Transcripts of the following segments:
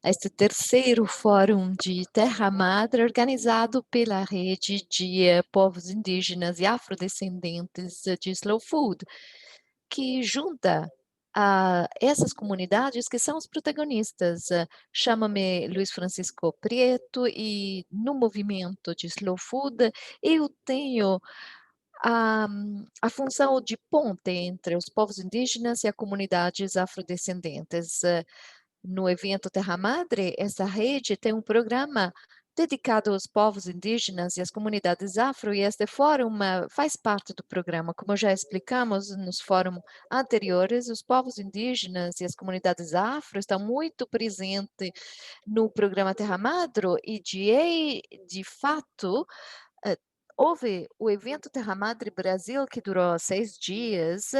este terceiro Fórum de Terra Madre, organizado pela Rede de Povos Indígenas e Afrodescendentes de Slow Food, que junta essas comunidades que são os protagonistas. Chamo-me Luiz Francisco Prieto e no movimento de Slow Food eu tenho a, a função de ponte entre os povos indígenas e as comunidades afrodescendentes. No evento Terra Madre, essa rede tem um programa dedicado aos povos indígenas e às comunidades afro, e este fórum faz parte do programa. Como já explicamos nos fóruns anteriores, os povos indígenas e as comunidades afro estão muito presentes no programa Terra Madre e, de fato, eh, houve o evento Terra Madre Brasil, que durou 6 dias,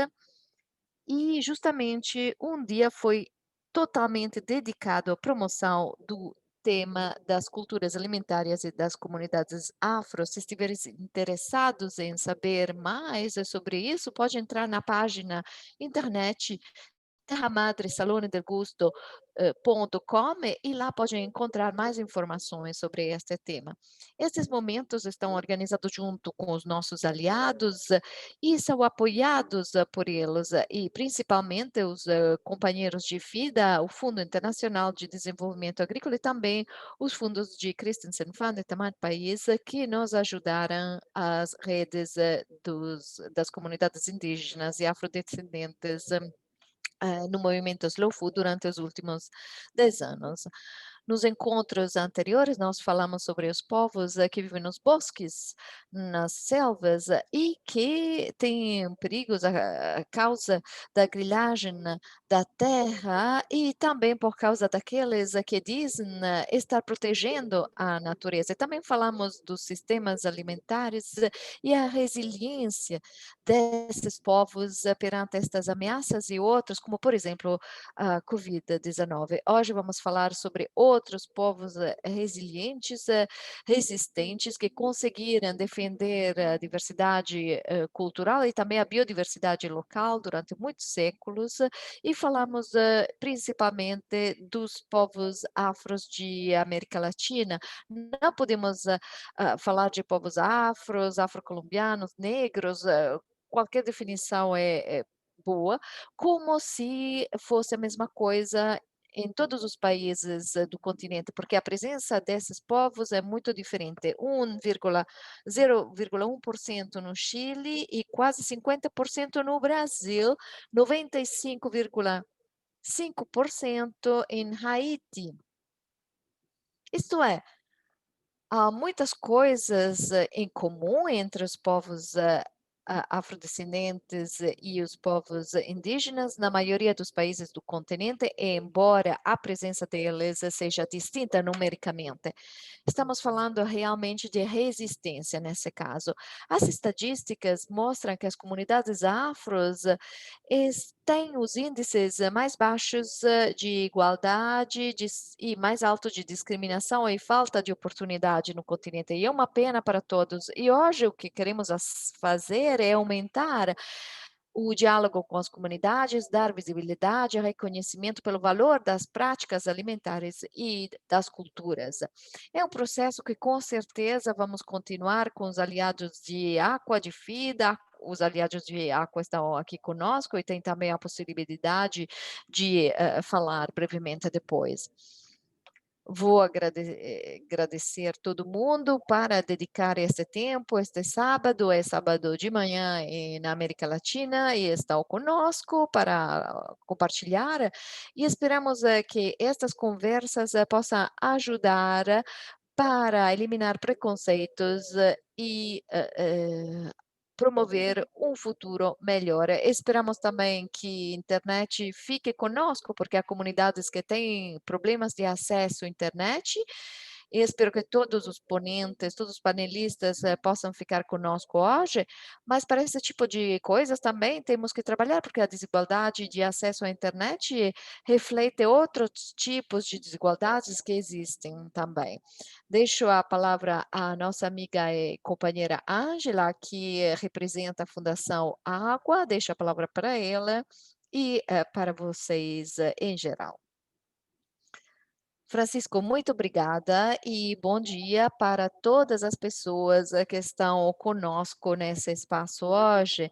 e justamente um dia foi totalmente dedicado à promoção do tema das culturas alimentares e das comunidades afro. Se estiverem interessados em saber mais sobre isso, pode entrar na página internet Terra Madre Salone del Gusto .com e lá pode encontrar mais informações sobre este tema. Esses momentos estão organizados junto com os nossos aliados e são apoiados por eles e principalmente os companheiros de FIDA, o Fundo Internacional de Desenvolvimento Agrícola e também os fundos de Christensen Fund e Tamanho País que nos ajudaram as redes das comunidades indígenas e afrodescendentes no movimento Slow Food durante os últimos 10 anos. Nos encontros anteriores, nós falamos sobre os povos que vivem nos bosques, nas selvas e que têm perigos a causa da grilagem da terra e também por causa daqueles que dizem estar protegendo a natureza. E também falamos dos sistemas alimentares e a resiliência desses povos perante estas ameaças e outras, como por exemplo a Covid-19. Hoje vamos falar sobre outros povos resilientes, resistentes, que conseguiram defender a diversidade cultural e também a biodiversidade local durante muitos séculos, e falamos principalmente dos povos afros de América Latina. Não podemos falar de povos afros, afrocolombianos, negros, qualquer definição é boa, como se fosse a mesma coisa em todos os países do continente, porque a presença desses povos é muito diferente. 0,1% no Chile e quase 50% no Brasil, 95,5% em Haiti. Isto é, há muitas coisas em comum entre os povos afrodescendentes e os povos indígenas na maioria dos países do continente, embora a presença deles seja distinta numericamente. Estamos falando realmente de resistência nesse caso. As estatísticas mostram que as comunidades afros têm os índices mais baixos de igualdade e mais alto de discriminação e falta de oportunidade no continente. E é uma pena para todos. E hoje o que queremos fazer é aumentar o diálogo com as comunidades, dar visibilidade e reconhecimento pelo valor das práticas alimentares e das culturas. É um processo que com certeza vamos continuar com os aliados de Aqua, de FIDA, os aliados de Aqua estão aqui conosco e tem também a possibilidade de falar brevemente depois. Vou agradecer todo mundo para dedicar este tempo, este sábado, é sábado de manhã na América Latina, e estão conosco para compartilhar, e esperamos que estas conversas possam ajudar para eliminar preconceitos e promover um futuro melhor. Esperamos também que a internet fique conosco, porque há comunidades que têm problemas de acesso à internet, e espero que todos os ponentes, todos os panelistas possam ficar conosco hoje, mas para esse tipo de coisas também temos que trabalhar, porque a desigualdade de acesso à internet reflete outros tipos de desigualdades que existem também. Deixo a palavra à nossa amiga e companheira Ângela, que representa a Fundação Água. Deixo a palavra para ela e para vocês em geral. Francisco, muito obrigada e bom dia para todas as pessoas que estão conosco nesse espaço hoje.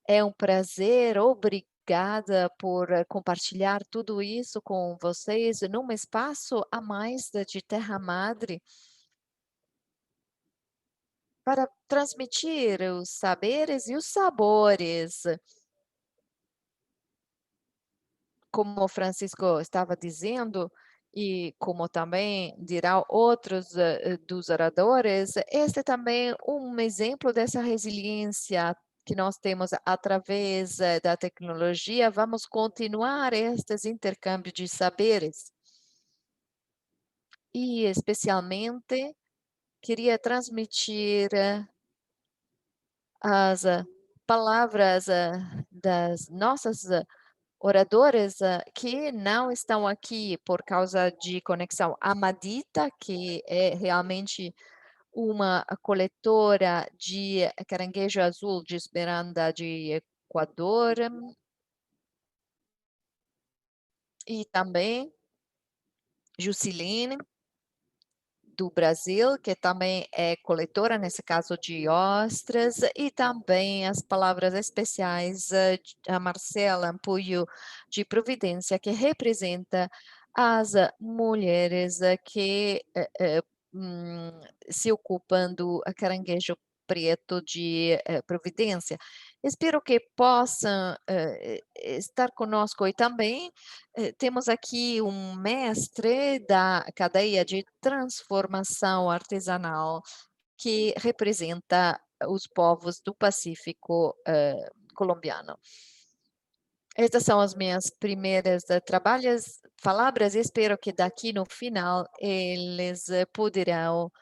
É um prazer, obrigada por compartilhar tudo isso com vocês num espaço a mais de Terra Madre para transmitir os saberes e os sabores. Como o Francisco estava dizendo, e como também dirá outros, dos oradores, este é também um exemplo dessa resiliência que nós temos através, da tecnologia. Vamos continuar estes intercâmbio de saberes. E especialmente queria transmitir as palavras, das nossas oradores, que não estão aqui por causa de conexão. A Madita, que é realmente uma coletora de caranguejo azul de Esmeralda de Equador, e também Jusiline, do Brasil, que também é coletora, nesse caso de ostras, e também as palavras especiais, a Marcela Ampuio de Providência, que representa as mulheres que se ocupam do caranguejo preto de Providência. Espero que possam estar conosco e também temos aqui um mestre da cadeia de transformação artesanal que representa os povos do Pacífico colombiano. Estas são as minhas primeiras trabalhos, palavras, e espero que daqui no final eles poderão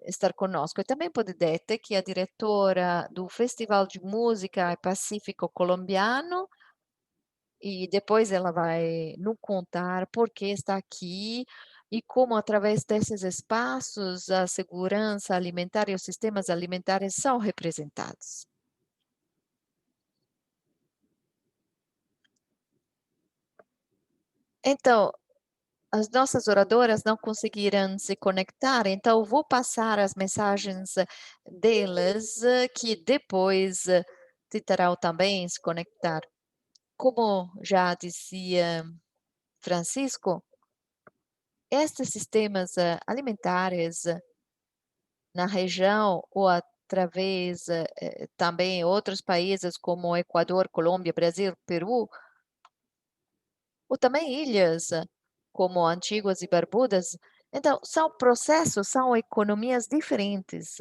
estar conosco. E também pode dizer que a diretora do Festival de Música Pacífico Colombiano, e depois ela vai nos contar por que está aqui e como, através desses espaços, a segurança alimentar e os sistemas alimentares são representados. Então, as nossas oradoras não conseguiram se conectar, então vou passar as mensagens delas, que depois tentarão também se conectar. Como já dizia Francisco, estes sistemas alimentares na região ou através também outros países como Equador, Colômbia, Brasil, Peru, ou também ilhas como Antíguas e Barbudas. Então, são processos, são economias diferentes.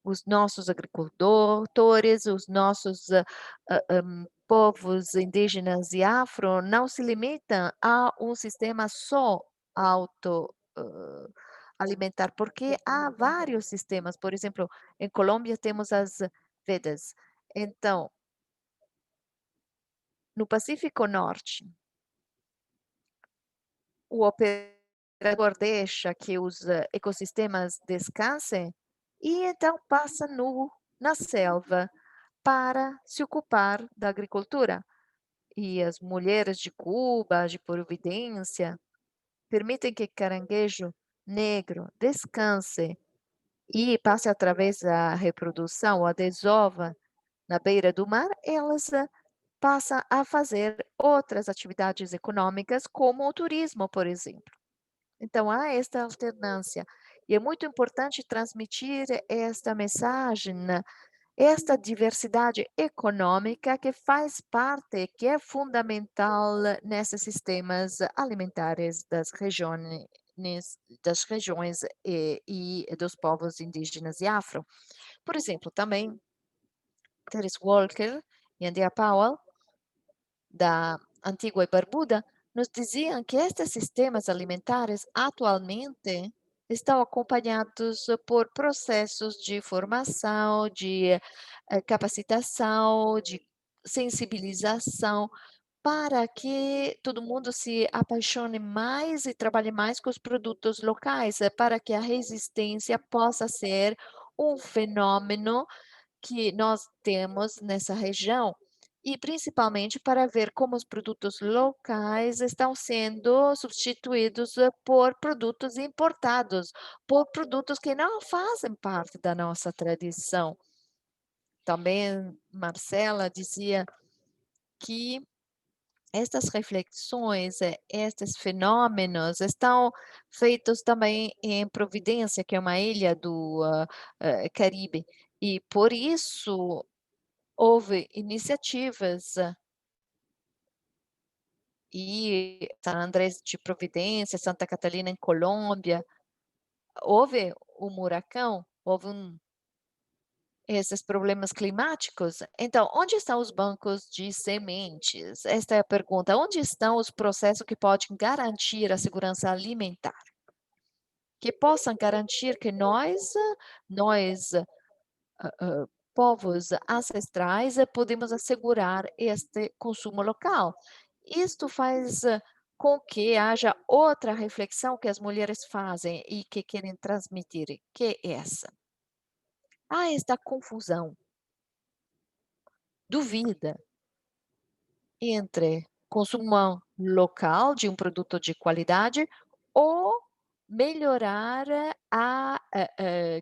Os nossos agricultores, os nossos povos indígenas e afro não se limitam a um sistema só auto alimentar, porque há vários sistemas. Por exemplo, em Colômbia temos as Vedas. Então, no Pacífico Norte, o operador deixa que os ecossistemas descansem e então passa na selva para se ocupar da agricultura. E as mulheres de Cuba, de Providência, permitem que caranguejo negro descanse e passe através da reprodução, a desova na beira do mar, elas passam a fazer outras atividades econômicas, como o turismo, por exemplo. Então, há esta alternância. E é muito importante transmitir esta mensagem, esta diversidade econômica que faz parte, que é fundamental nesses sistemas alimentares das regiões e dos povos indígenas e afro. Por exemplo, também Teres Walker e Andia Powell, da Antigua e Barbuda, nos diziam que estes sistemas alimentares atualmente estão acompanhados por processos de formação, de capacitação, de sensibilização, para que todo mundo se apaixone mais e trabalhe mais com os produtos locais, para que a resistência possa ser um fenômeno que nós temos nessa região. e principalmente para ver como os produtos locais estão sendo substituídos, por produtos importados, por produtos que não fazem parte da nossa tradição. Também Marcela dizia que estas reflexões, estes fenômenos estão feitos também em Providência, que é uma ilha do, Caribe, e por isso houve iniciativas e San Andrés de Providência, Santa Catarina em Colômbia, houve um huracão, houve esses problemas climáticos. Então, onde estão os bancos de sementes? Esta é a pergunta. Onde estão os processos que podem garantir a segurança alimentar? Que possam garantir que nós, povos ancestrais, podemos assegurar este consumo local. Isto faz com que haja outra reflexão que as mulheres fazem e que querem transmitir, que é essa. Há esta confusão, dúvida entre consumo local de um produto de qualidade ou melhorar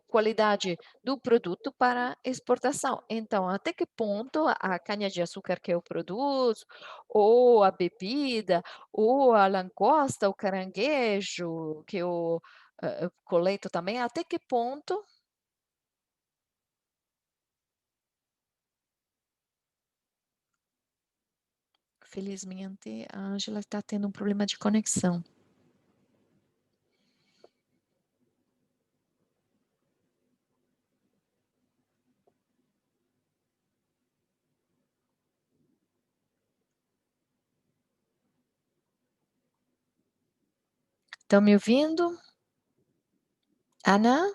qualidade do produto para exportação. Então, até que ponto a cana-de-açúcar que eu produzo, ou a bebida, ou a langosta, o caranguejo que eu, coleto também, até que ponto felizmente a Ângela está tendo um problema de conexão. Estão me ouvindo? Ana?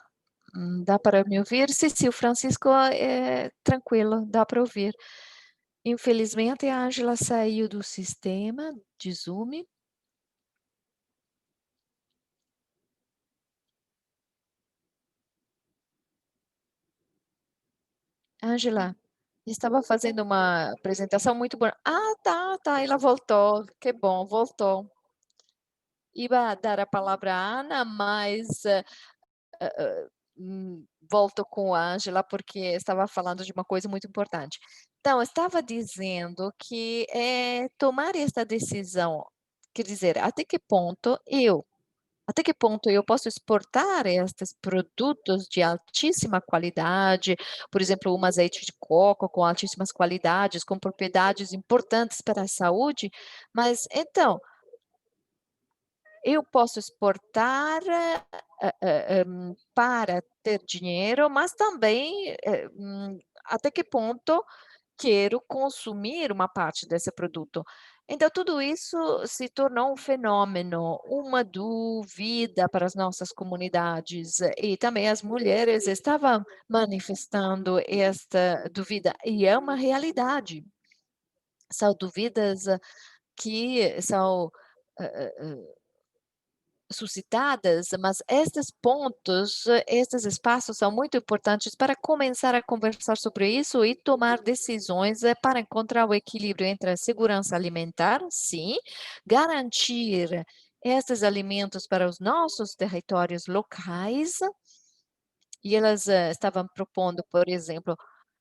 Dá para me ouvir? Sim, sim, o Francisco é tranquilo, dá para ouvir. Infelizmente, a Ângela saiu do sistema de Zoom. Ângela, estava fazendo uma apresentação muito boa. Ah, tá, tá, ela voltou. Que bom, voltou. Iba dar a palavra à Ana, mas volto com a Ângela, porque estava falando de uma coisa muito importante. Então, eu estava dizendo que, tomar esta decisão, quer dizer, até que ponto eu posso exportar estes produtos de altíssima qualidade, por exemplo, um azeite de coco com altíssimas qualidades, com propriedades importantes para a saúde, mas então eu posso exportar, para ter dinheiro, mas também, até que ponto quero consumir uma parte desse produto. Então tudo isso se tornou um fenômeno, uma dúvida para as nossas comunidades, e também as mulheres estavam manifestando esta dúvida, e é uma realidade. São dúvidas que são, suscitadas, mas estes pontos, estes espaços são muito importantes para começar a conversar sobre isso e tomar decisões, para encontrar o equilíbrio entre a segurança alimentar, sim, garantir estes alimentos para os nossos territórios locais, e elas, estavam propondo, por exemplo,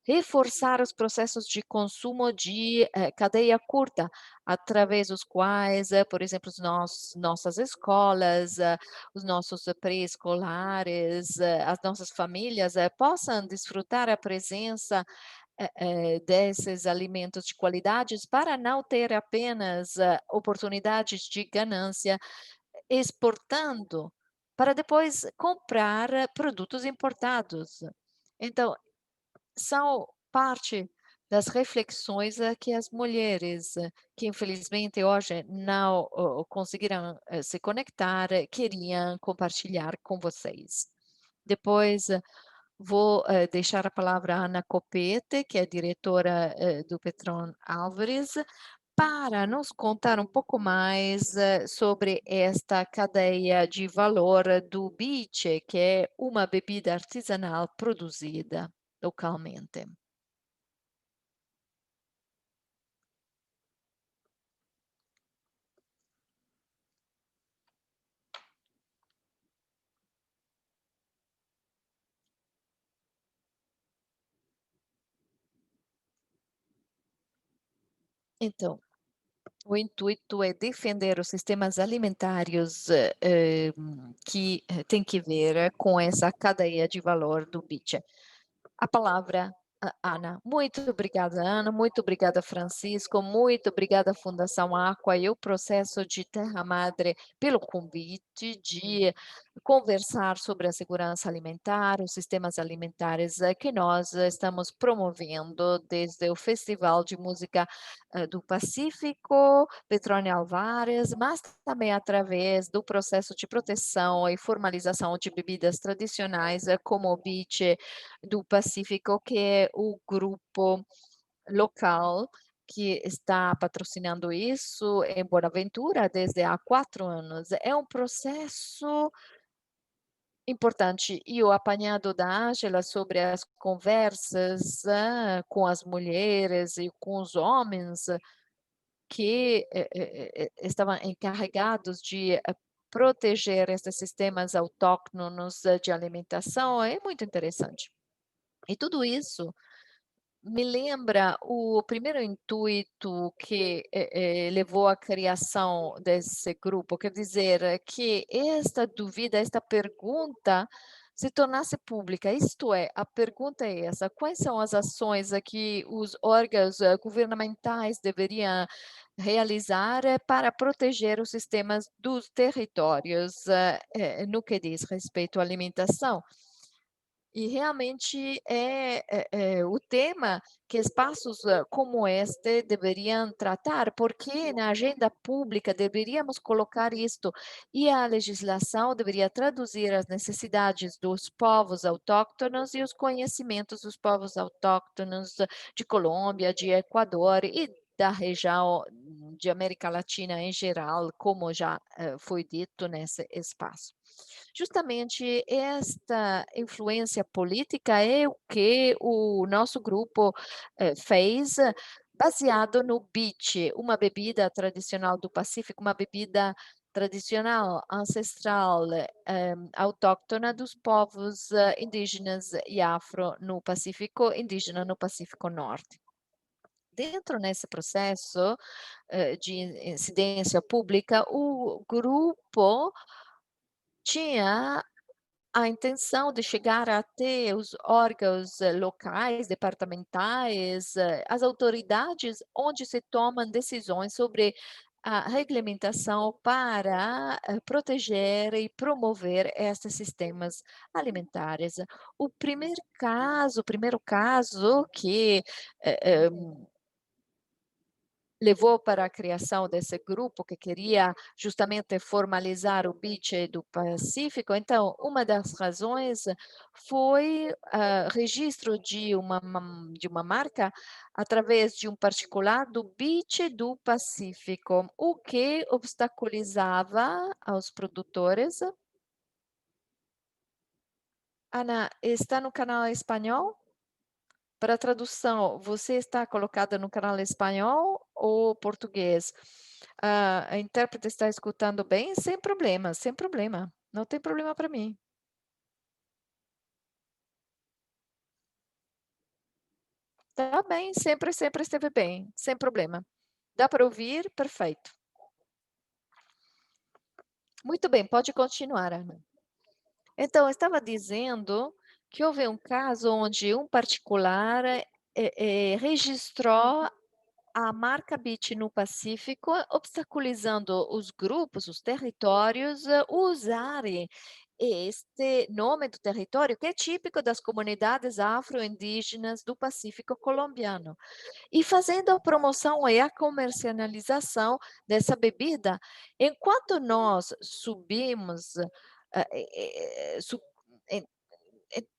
reforçar os processos de consumo de, cadeia curta, através dos quais, por exemplo, nossas escolas, os nossos pré-escolares, as nossas famílias, possam desfrutar a presença, desses alimentos de qualidades para não ter apenas, oportunidades de ganância exportando, para depois comprar produtos importados. Então, são parte das reflexões, que as mulheres, que infelizmente hoje não, conseguiram, se conectar, queriam compartilhar com vocês. Depois vou, deixar a palavra à Ana Copete, que é diretora, do Petron Álvares, para nos contar um pouco mais, sobre esta cadeia de valor do Biche, que é uma bebida artesanal produzida localmente. Então, o intuito é defender os sistemas alimentares, que tem que ver com essa cadeia de valor do BIT. A palavra, Ana. Muito obrigada, Ana, muito obrigada, Francisco, muito obrigada, Fundação Aqua e o Processo de Terra Madre pelo convite de conversar sobre a segurança alimentar, os sistemas alimentares, que nós estamos promovendo desde o Festival de Música, do Pacífico, Petrônio Alvares, mas também através do processo de proteção e formalização de bebidas tradicionais, como o Biche do Pacífico, que é o grupo local que está patrocinando isso em Boaventura desde há 4 anos. É um processo importante. E o apanhado da Ângela sobre as conversas, com as mulheres e com os homens que, estavam encarregados de, proteger esses sistemas autóctonos de alimentação, é muito interessante. E tudo isso me lembra o primeiro intuito que, levou à criação desse grupo, quer dizer, que esta dúvida, esta pergunta se tornasse pública, isto é, a pergunta é essa: quais são as ações a que os órgãos, governamentais deveriam realizar, para proteger os sistemas dos territórios, no que diz respeito à alimentação? E realmente o tema que espaços, como este deveriam tratar, porque na agenda pública deveríamos colocar isto, e a legislação deveria traduzir as necessidades dos povos autóctonos e os conhecimentos dos povos autóctonos de Colômbia, de Equador e da região de América Latina em geral, como já, foi dito nesse espaço. Justamente esta influência política é o que o nosso grupo, fez, baseado no Beach, uma bebida tradicional do Pacífico, uma bebida tradicional, ancestral, autóctona dos povos, indígenas e afro no Pacífico indígena no Pacífico Norte. Dentro nesse processo, de incidência pública, o grupo tinha a intenção de chegar até os órgãos, locais, departamentais, as autoridades onde se tomam decisões sobre a regulamentação para, proteger e promover esses sistemas alimentares. O primeiro caso que, eh, levou para a criação desse grupo que queria justamente formalizar o BIT do Pacífico. Então, uma das razões foi registro de uma marca através de um particular do BIT do Pacífico, o que obstaculizava aos produtores. Ana, está no canal espanhol? Para a tradução, você está colocada no canal espanhol ou português? A intérprete está escutando bem? Sem problema, sem problema. Não tem problema para mim. Tá bem, sempre, sempre esteve bem, sem problema. Dá para ouvir? Perfeito. Muito bem, pode continuar, Ana. Então, eu estava dizendo que houve um caso onde um particular registrou a marca BIT no Pacífico, obstaculizando os grupos, os territórios, usarem este nome do território, que é típico das comunidades afro-indígenas do Pacífico colombiano, e fazendo a promoção e a comercialização dessa bebida. Enquanto nós subimos, su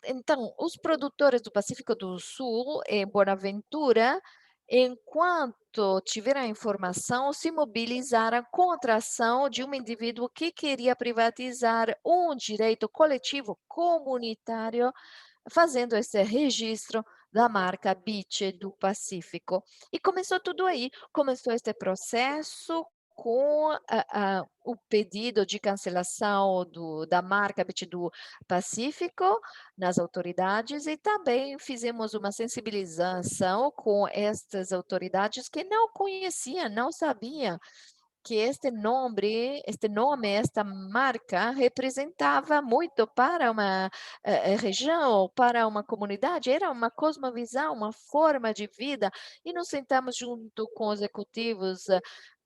então, os produtores do Pacífico do Sul, em Buenaventura, enquanto tiveram a informação, se mobilizaram contra a ação de um indivíduo que queria privatizar um direito coletivo comunitário, fazendo esse registro da marca Beach do Pacífico. E começou tudo aí, começou este processo com o pedido de cancelação da marca Beach do Pacífico nas autoridades e também fizemos uma sensibilização com estas autoridades que não conheciam, não sabiam que este nome, esta marca representava muito para uma, região, para uma comunidade, era uma cosmovisão, uma forma de vida, e nos sentamos junto com os executivos,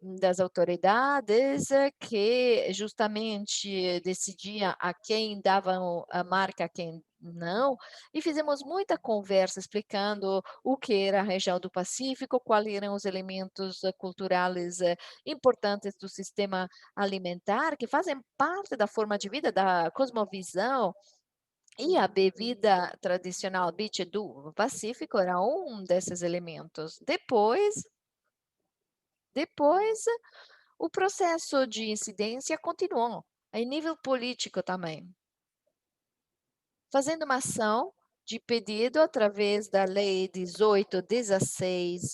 das autoridades, que justamente decidia a quem davam a marca, a quem não, e fizemos muita conversa explicando o que era a região do Pacífico, quais eram os elementos, culturais, importantes do sistema alimentar, que fazem parte da forma de vida, da cosmovisão, e a bebida tradicional Beach do Pacífico era um desses elementos. Depois, o processo de incidência continuou, em nível político também. Fazendo uma ação de pedido através da Lei 1816,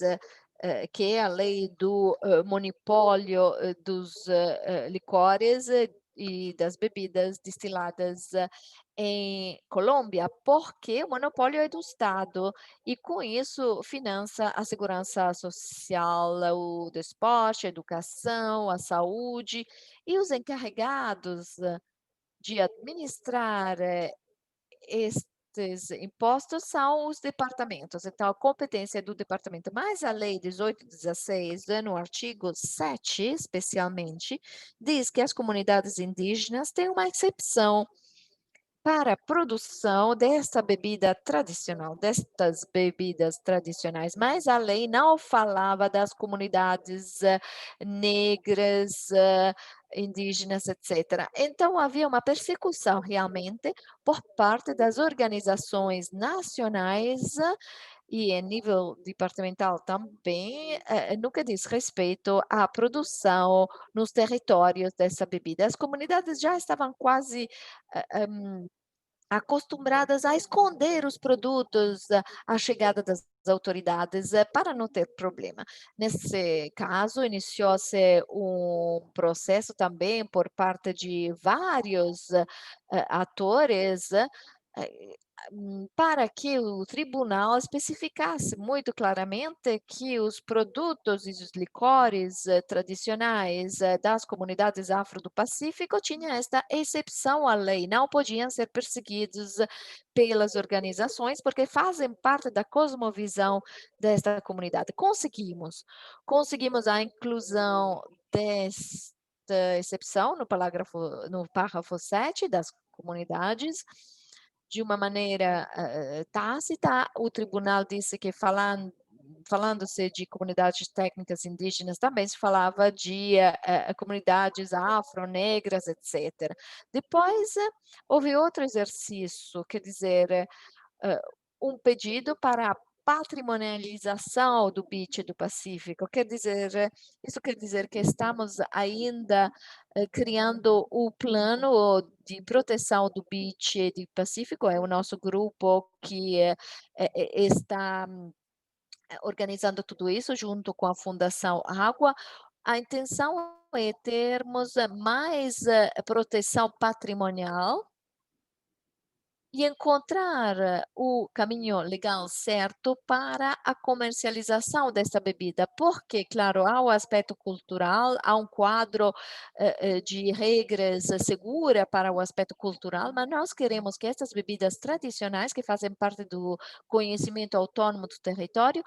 que é a lei do, monopólio, dos, licores, e das bebidas destiladas, em Colômbia, porque o monopólio é do Estado e com isso finança a segurança social, o desporto, a educação, a saúde, e os encarregados de administrar, estes impostos são os departamentos, então a competência é do departamento, mas a lei 1816, no artigo 7, especialmente, diz que as comunidades indígenas têm uma exceção para a produção desta bebida tradicional, destas bebidas tradicionais, mas a lei não falava das comunidades, negras, indígenas, etcétera. Então havia uma persecução realmente por parte das organizações nacionais e em nível departamental também, no que diz respeito à produção nos territórios dessa bebida. As comunidades já estavam quase, acostumbradas a esconder os produtos, à chegada das autoridades, para não ter problema. Nesse caso, iniciou-se um processo também por parte de vários, atores, para que o tribunal especificasse muito claramente que os produtos e os licores, tradicionais, das comunidades afro do Pacífico tinham esta exceção à lei, não podiam ser perseguidos pelas organizações, porque fazem parte da cosmovisão desta comunidade. Conseguimos a inclusão desta exceção no parágrafo 7 das comunidades, de uma maneira, tácita. O tribunal disse que falando-se de comunidades técnicas indígenas, também se falava de, comunidades afro-negras, etcétera. Depois, houve outro exercício, quer dizer, hã, um pedido para a patrimonialização do BIT do Pacífico, isso quer dizer que estamos ainda, criando o plano de proteção do BIT do Pacífico, é o nosso grupo que, está organizando tudo isso junto com a Fundação Água. A intenção é termos mais, proteção patrimonial e encontrar o caminho legal certo para a comercialização dessa bebida, porque, claro, há o aspecto cultural, há um quadro, de regras segura para o aspecto cultural, mas nós queremos que essas bebidas tradicionais, que fazem parte do conhecimento autônomo do território,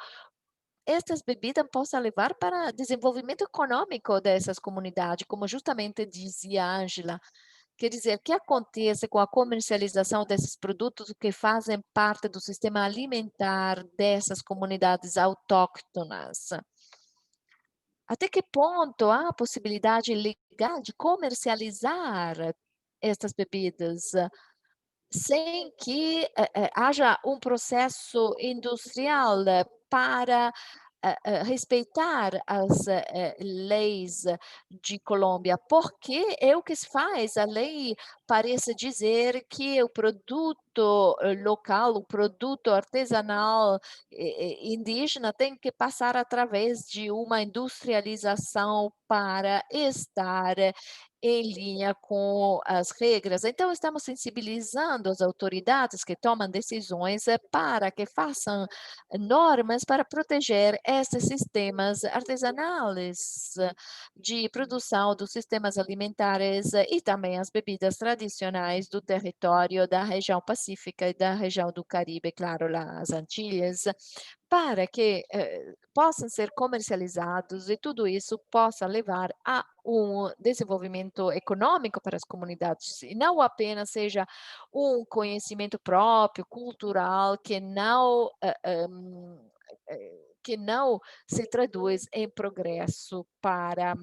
estas bebidas possam levar para desenvolvimento econômico dessas comunidades, como justamente dizia a Ângela. Quer dizer, o que acontece com a comercialização desses produtos que fazem parte do sistema alimentar dessas comunidades autóctonas? Até que ponto há a possibilidade legal de comercializar estas bebidas, sem que, haja um processo industrial para respeitar as leis de Colômbia, porque é o que se faz. A lei parece dizer que o produto local, o produto artesanal indígena tem que passar através de uma industrialização para estar em linha com as regras. Então, estamos sensibilizando as autoridades que tomam decisões para que façam normas para proteger esses sistemas artesanais de produção dos sistemas alimentares e também as bebidas tradicionais do território da região pacífica e da região do Caribe, claro, lá as Antilhas, para que possam ser comercializados e tudo isso possa levar a um desenvolvimento econômico para as comunidades e não apenas seja um conhecimento próprio, cultural, que não se traduz em progresso para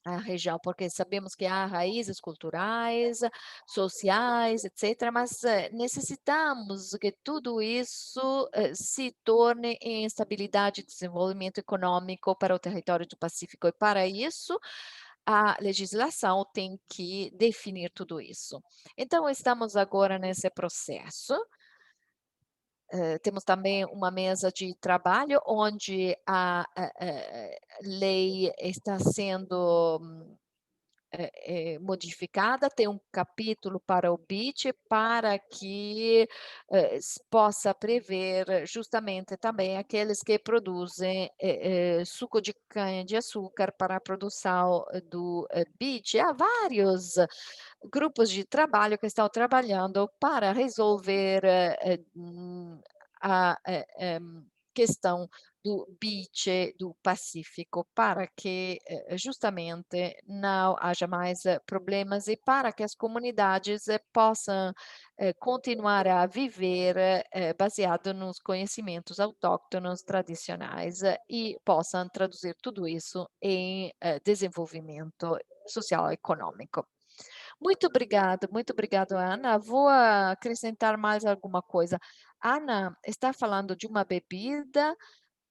a região, porque sabemos que há raízes culturais, sociais, etc., mas necessitamos que tudo isso se torne em estabilidade e desenvolvimento econômico para o território do Pacífico, e para isso a legislação tem que definir tudo isso. Então, estamos agora nesse processo. Temos também uma mesa de trabalho onde a lei está sendo modificada, tem um capítulo para o BIT, para que possa prever justamente também aqueles que produzem suco de cana-de-açúcar para a produção do BIT. Há vários grupos de trabalho que estão trabalhando para resolver a questão do beach do Pacífico, para que justamente não haja mais problemas e para que as comunidades possam continuar a viver baseado nos conhecimentos autóctonos tradicionais e possam traduzir tudo isso em desenvolvimento social e econômico. Muito obrigado, Ana. Vou acrescentar mais alguma coisa. Ana está falando de uma bebida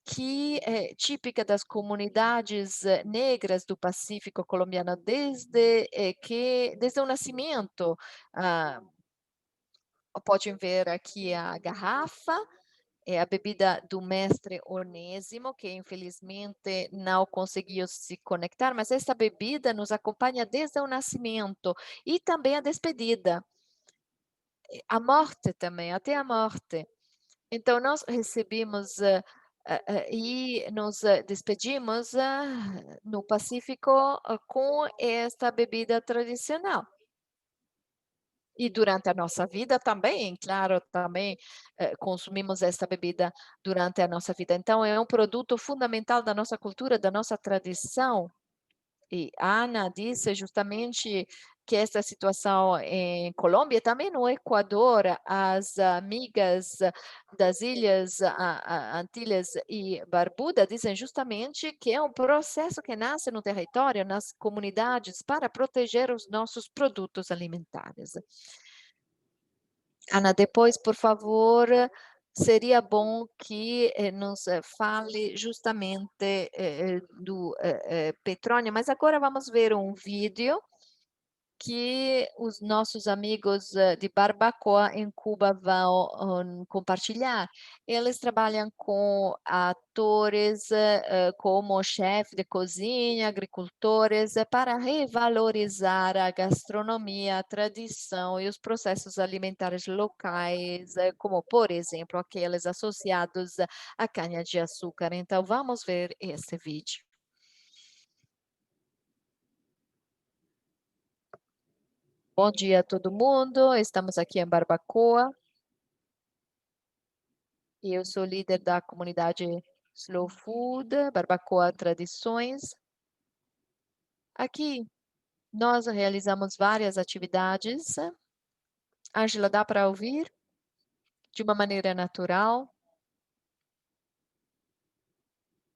que é típica das comunidades negras do Pacífico colombiano desde o nascimento. Ah, podem ver aqui a garrafa, é a bebida do mestre Onésimo, que infelizmente não conseguiu se conectar, mas essa bebida nos acompanha desde o nascimento e também a despedida, a morte também, até a morte. Então, nós recebemos e nos despedimos no Pacífico com esta bebida tradicional. E durante a nossa vida também, claro, também consumimos esta bebida durante a nossa vida. Então, é um produto fundamental da nossa cultura, da nossa tradição. E a Ana disse justamente que esta situação em Colômbia, também no Equador, as amigas das ilhas Antilhas e Barbuda dizem justamente que é um processo que nasce no território, nas comunidades, para proteger os nossos produtos alimentares. Ana, depois, por favor, seria bom que nos fale justamente do petróleo, mas agora vamos ver um vídeo que os nossos amigos de Barbacoa, em Cuba, vão compartilhar. Eles trabalham com atores como chefe de cozinha, agricultores, para revalorizar a gastronomia, a tradição e os processos alimentares locais, como, por exemplo, aqueles associados à cana-de-açúcar. Então, vamos ver esse vídeo. Bom dia a todo mundo, estamos aqui em Barbacoa e eu sou líder da comunidade Slow Food, Barbacoa Tradições. Aqui nós realizamos várias atividades. Ângela, dá para ouvir? De uma maneira natural,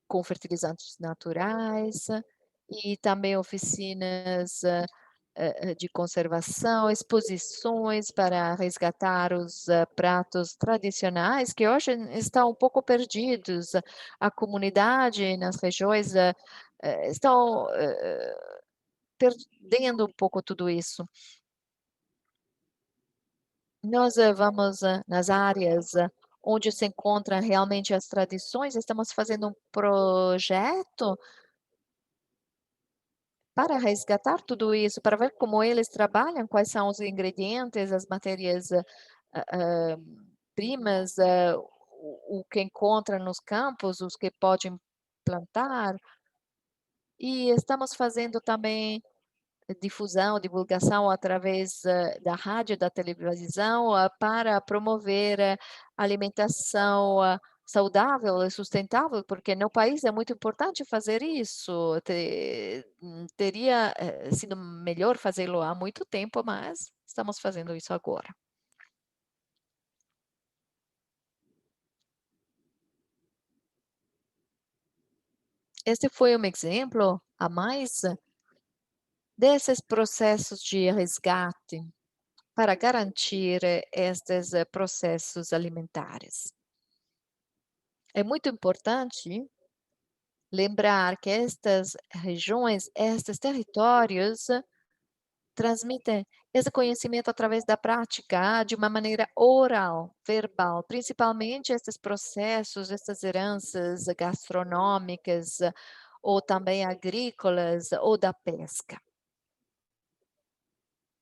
com fertilizantes naturais e também oficinas de conservação, exposições para resgatar os pratos tradicionais que hoje estão um pouco perdidos. A comunidade nas regiões estão perdendo um pouco tudo isso. Nós vamos nas áreas onde se encontram realmente as tradições, estamos fazendo um projeto para resgatar tudo isso, para ver como eles trabalham, quais são os ingredientes, as matérias, primas, o que encontra nos campos, os que podem plantar. E estamos fazendo também difusão, divulgação através, da rádio e da televisão, para promover alimentação, saudável e sustentável, porque no país é muito importante fazer isso. Teria, sido melhor fazê-lo há muito tempo, mas estamos fazendo isso agora. Este foi um exemplo a mais desses processos de resgate para garantir estes processos alimentares. É muito importante lembrar que estas regiões, estes territórios transmitem esse conhecimento através da prática, de uma maneira oral, verbal, principalmente estes processos, estas heranças gastronômicas ou também agrícolas ou da pesca.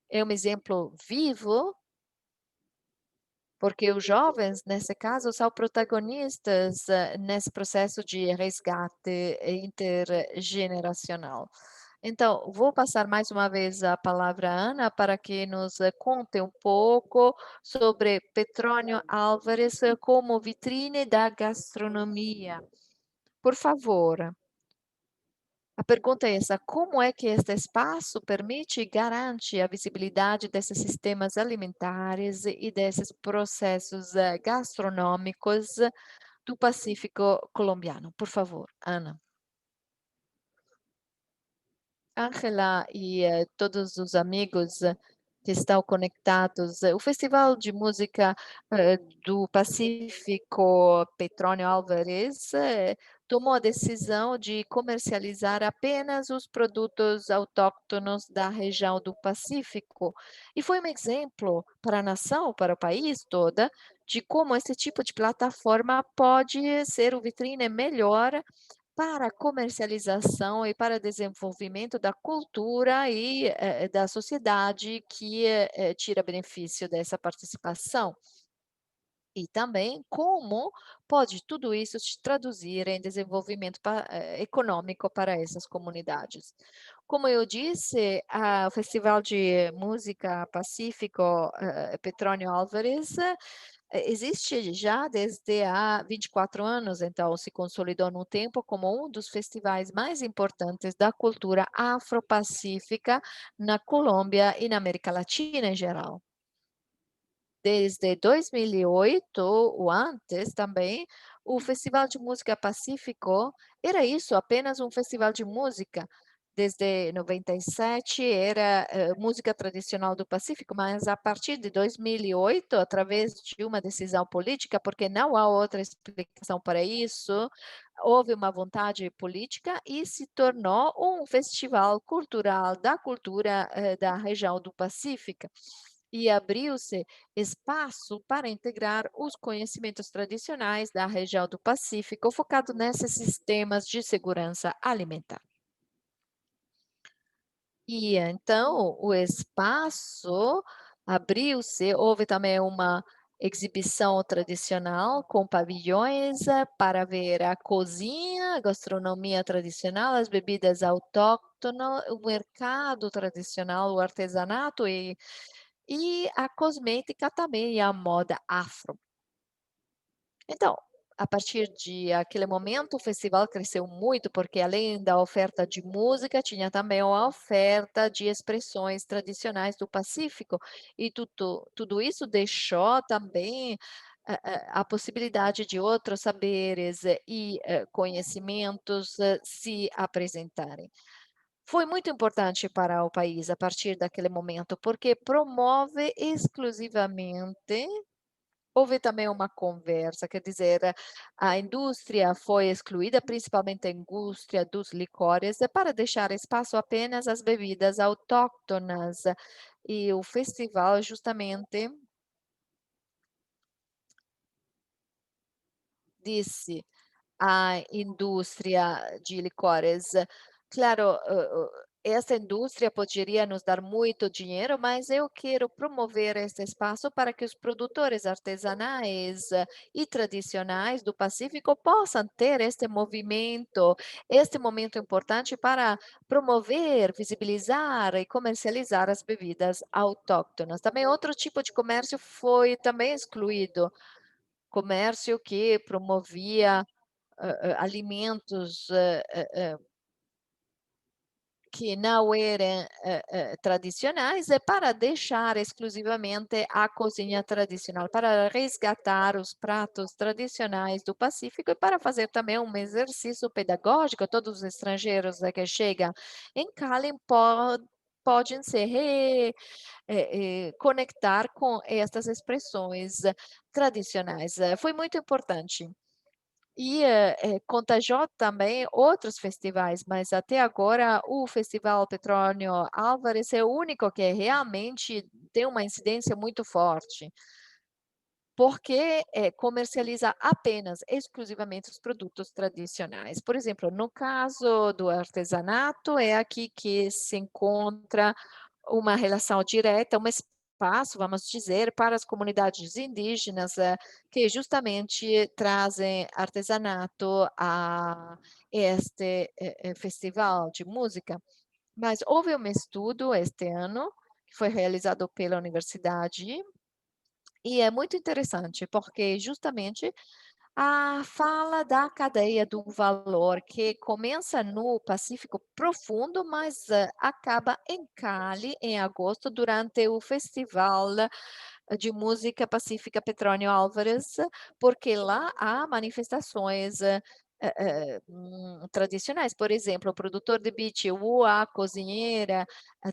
É um exemplo vivo, porque os jovens, nesse caso, são protagonistas nesse processo de resgate intergeneracional. Então, vou passar mais uma vez a palavra à Ana para que nos conte um pouco sobre Petrônio Álvares como vitrine da gastronomia. Por favor. A pergunta é essa: como é que este espaço permite e garante a visibilidade desses sistemas alimentares e desses processos gastronômicos do Pacífico colombiano? Por favor, Ana. Ângela e todos os amigos que estão conectados, o Festival de Música do Pacífico Petrônio Álvares tomou a decisão de comercializar apenas os produtos autóctonos da região do Pacífico. E foi um exemplo para a nação, para o país toda, de como esse tipo de plataforma pode ser o vitrine melhor para a comercialização e para desenvolvimento da cultura e, da sociedade que, tira benefício dessa participação. E também como pode tudo isso se traduzir em desenvolvimento econômico para essas comunidades. Como eu disse, o Festival de Música Pacífico, Petrônio Álvares existe já desde há 24 anos, então se consolidou no tempo como um dos festivais mais importantes da cultura afro-pacífica na Colômbia e na América Latina em geral. Desde 2008 ou antes também, o Festival de Música Pacífico era isso, apenas um festival de música. Desde 97 era música tradicional do Pacífico, mas a partir de 2008, através de uma decisão política, porque não há outra explicação para isso, houve uma vontade política e se tornou um festival cultural da cultura da região do Pacífico. E abriu-se espaço para integrar os conhecimentos tradicionais da região do Pacífico, focado nesses sistemas de segurança alimentar. E então o espaço abriu-se, houve também uma exibição tradicional com pavilhões para ver a cozinha, a gastronomia tradicional, as bebidas autóctonas, o mercado tradicional, o artesanato e a cosmética também e a moda afro. Então, a partir de aquele momento, o festival cresceu muito, porque além da oferta de música, tinha também uma oferta de expressões tradicionais do Pacífico, e tudo isso deixou também a possibilidade de outros saberes e conhecimentos se apresentarem. Foi muito importante para o país a partir daquele momento, porque promove exclusivamente. Houve também uma conversa, quer dizer, a indústria foi excluída, principalmente a indústria dos licores, para deixar espaço apenas às bebidas autóctonas. E o festival justamente disse a indústria de licores. Claro, essa indústria poderia nos dar muito dinheiro, mas eu quero promover este espaço para que os produtores artesanais e tradicionais do Pacífico possam ter este momento importante para promover, visibilizar e comercializar as bebidas autóctonas. Também outro tipo de comércio foi também excluído, comércio que promovia alimentos, que não eram, tradicionais, é para deixar exclusivamente a cozinha tradicional, para resgatar os pratos tradicionais do Pacífico e para fazer também um exercício pedagógico. Todos os estrangeiros, que chegam em Cali podem se conectar com estas expressões tradicionais. Foi muito importante. E, contagiou também outros festivais, mas até agora o Festival Petróleo Álvares é o único que realmente tem uma incidência muito forte, porque, comercializa apenas, exclusivamente os produtos tradicionais. Por exemplo, no caso do artesanato, é aqui que se encontra uma relação direta, um espaço, vamos dizer, para as comunidades indígenas, que justamente trazem artesanato a este, festival de música. Mas houve um estudo este ano, que foi realizado pela universidade, e é muito interessante, porque justamente a fala da cadeia do valor que começa no Pacífico Profundo, mas, acaba em Cali em agosto durante o festival de música pacífica Petrônio Álvares, porque lá há manifestações, tradicionais. Por exemplo, o produtor de beat, a cozinheira,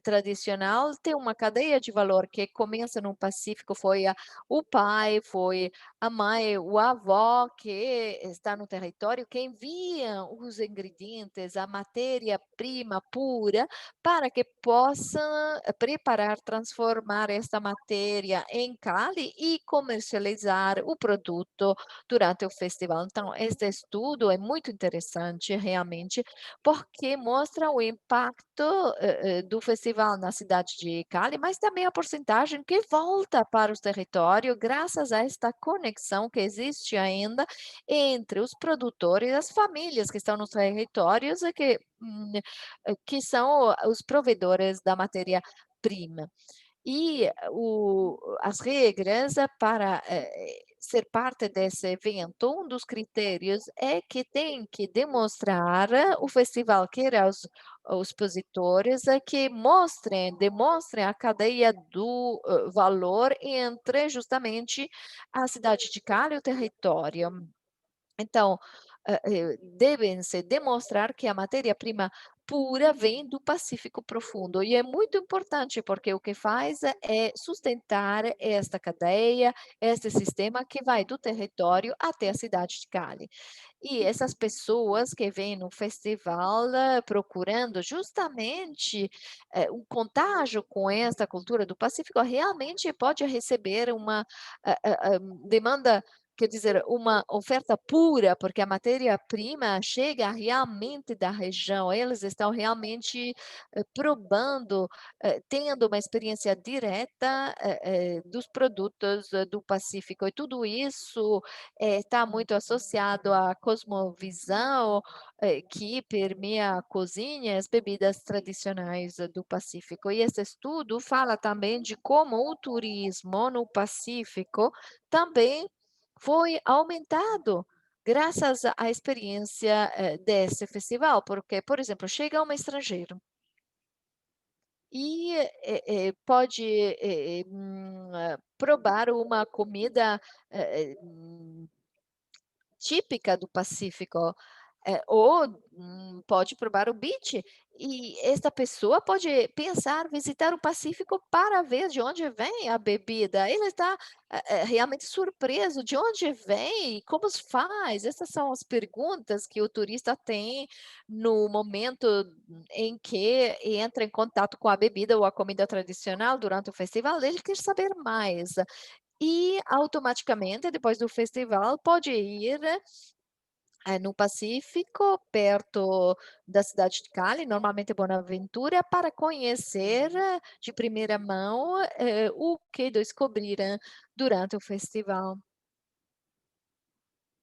tradicional, tem uma cadeia de valor que começa no Pacífico, foi a o pai, foi a mãe, o avó que está no território, que envia os ingredientes, a matéria-prima pura, para que possa preparar, transformar esta matéria em Cali e comercializar o produto durante o festival. Então, este estudo é muito interessante, realmente, porque mostra o impacto do festival na cidade de Cali, mas também a porcentagem que volta para o território, graças a esta conexão que existe ainda entre os produtores e as famílias que estão nos territórios e que são os provedores da matéria-prima. E as regras para, ser parte desse evento, um dos critérios é que tem que demonstrar o festival quer aos expositores que demonstrem a cadeia do, valor entre justamente a cidade de Cali e o território. Então, devem-se demonstrar que a matéria-prima pura vem do Pacífico Profundo e é muito importante, porque o que faz é sustentar esta cadeia, este sistema que vai do território até a cidade de Cali. E essas pessoas que vêm no festival, procurando justamente, um contágio com esta cultura do Pacífico, realmente pode receber uma, demanda, quer dizer, uma oferta pura, porque a matéria-prima chega realmente da região, eles estão realmente, probando, tendo uma experiência direta, dos produtos do Pacífico e tudo isso está muito associado à cosmovisão, que permeia a cozinha e as bebidas tradicionais do Pacífico. E esse estudo fala também de como o turismo no Pacífico também foi aumentado graças à experiência, desse festival, porque, por exemplo, chega um estrangeiro e, pode, provar uma comida, típica do Pacífico. Ou, pode provar o beach, e esta pessoa pode pensar visitar o Pacífico para ver de onde vem a bebida. Ele está, realmente surpreso, de onde vem, como se faz? Essas são as perguntas que o turista tem no momento em que entra em contato com a bebida ou a comida tradicional durante o festival, ele quer saber mais. E automaticamente, depois do festival, pode ir no Pacífico, perto da cidade de Cali, normalmente Bonaventura, para conhecer de primeira mão, o que descobriram durante o festival.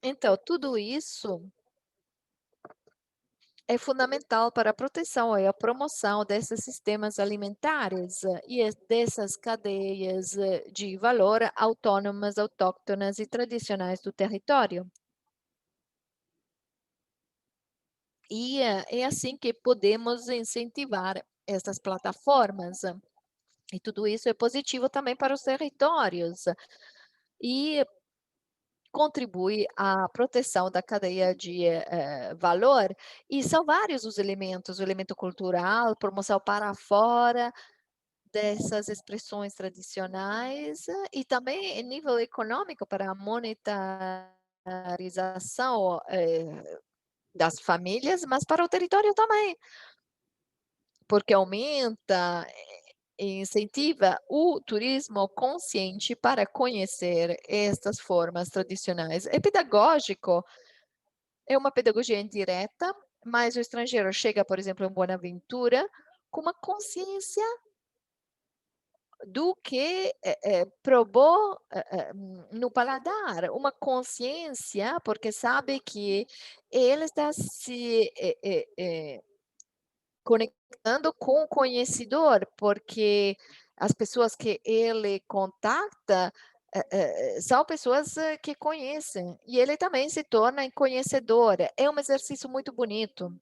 Então, tudo isso é fundamental para a proteção e a promoção desses sistemas alimentares e dessas cadeias de valor autônomas, autóctonas e tradicionais do território. E é assim que podemos incentivar essas plataformas. E tudo isso é positivo também para os territórios e contribui à proteção da cadeia de valor. E são vários os elementos, o elemento cultural, promoção para fora dessas expressões tradicionais e também em nível econômico para a monetarização das famílias, mas para o território também. Porque aumenta e incentiva o turismo consciente para conhecer estas formas tradicionais. É pedagógico, é uma pedagogia indireta, mas o estrangeiro chega, por exemplo, em Buenaventura, com uma consciência do que provou no paladar, uma consciência, porque sabe que ele está se conectando com o conhecedor, porque as pessoas que ele contacta, são pessoas, que conhecem, e ele também se torna conhecedor. É um exercício muito bonito.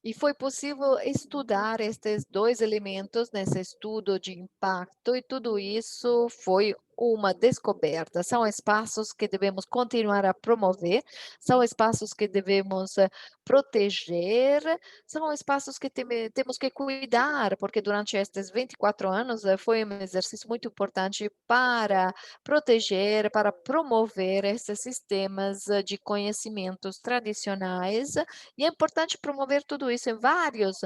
E foi possível estudar estes 2 elementos nesse estudo de impacto e tudo isso foi uma descoberta. São espaços que devemos continuar a promover, são espaços que devemos, proteger, são espaços que temos que cuidar, porque durante estes 24 anos, foi um exercício muito importante para proteger, para promover esses sistemas, de conhecimentos tradicionais e é importante promover tudo isso em vários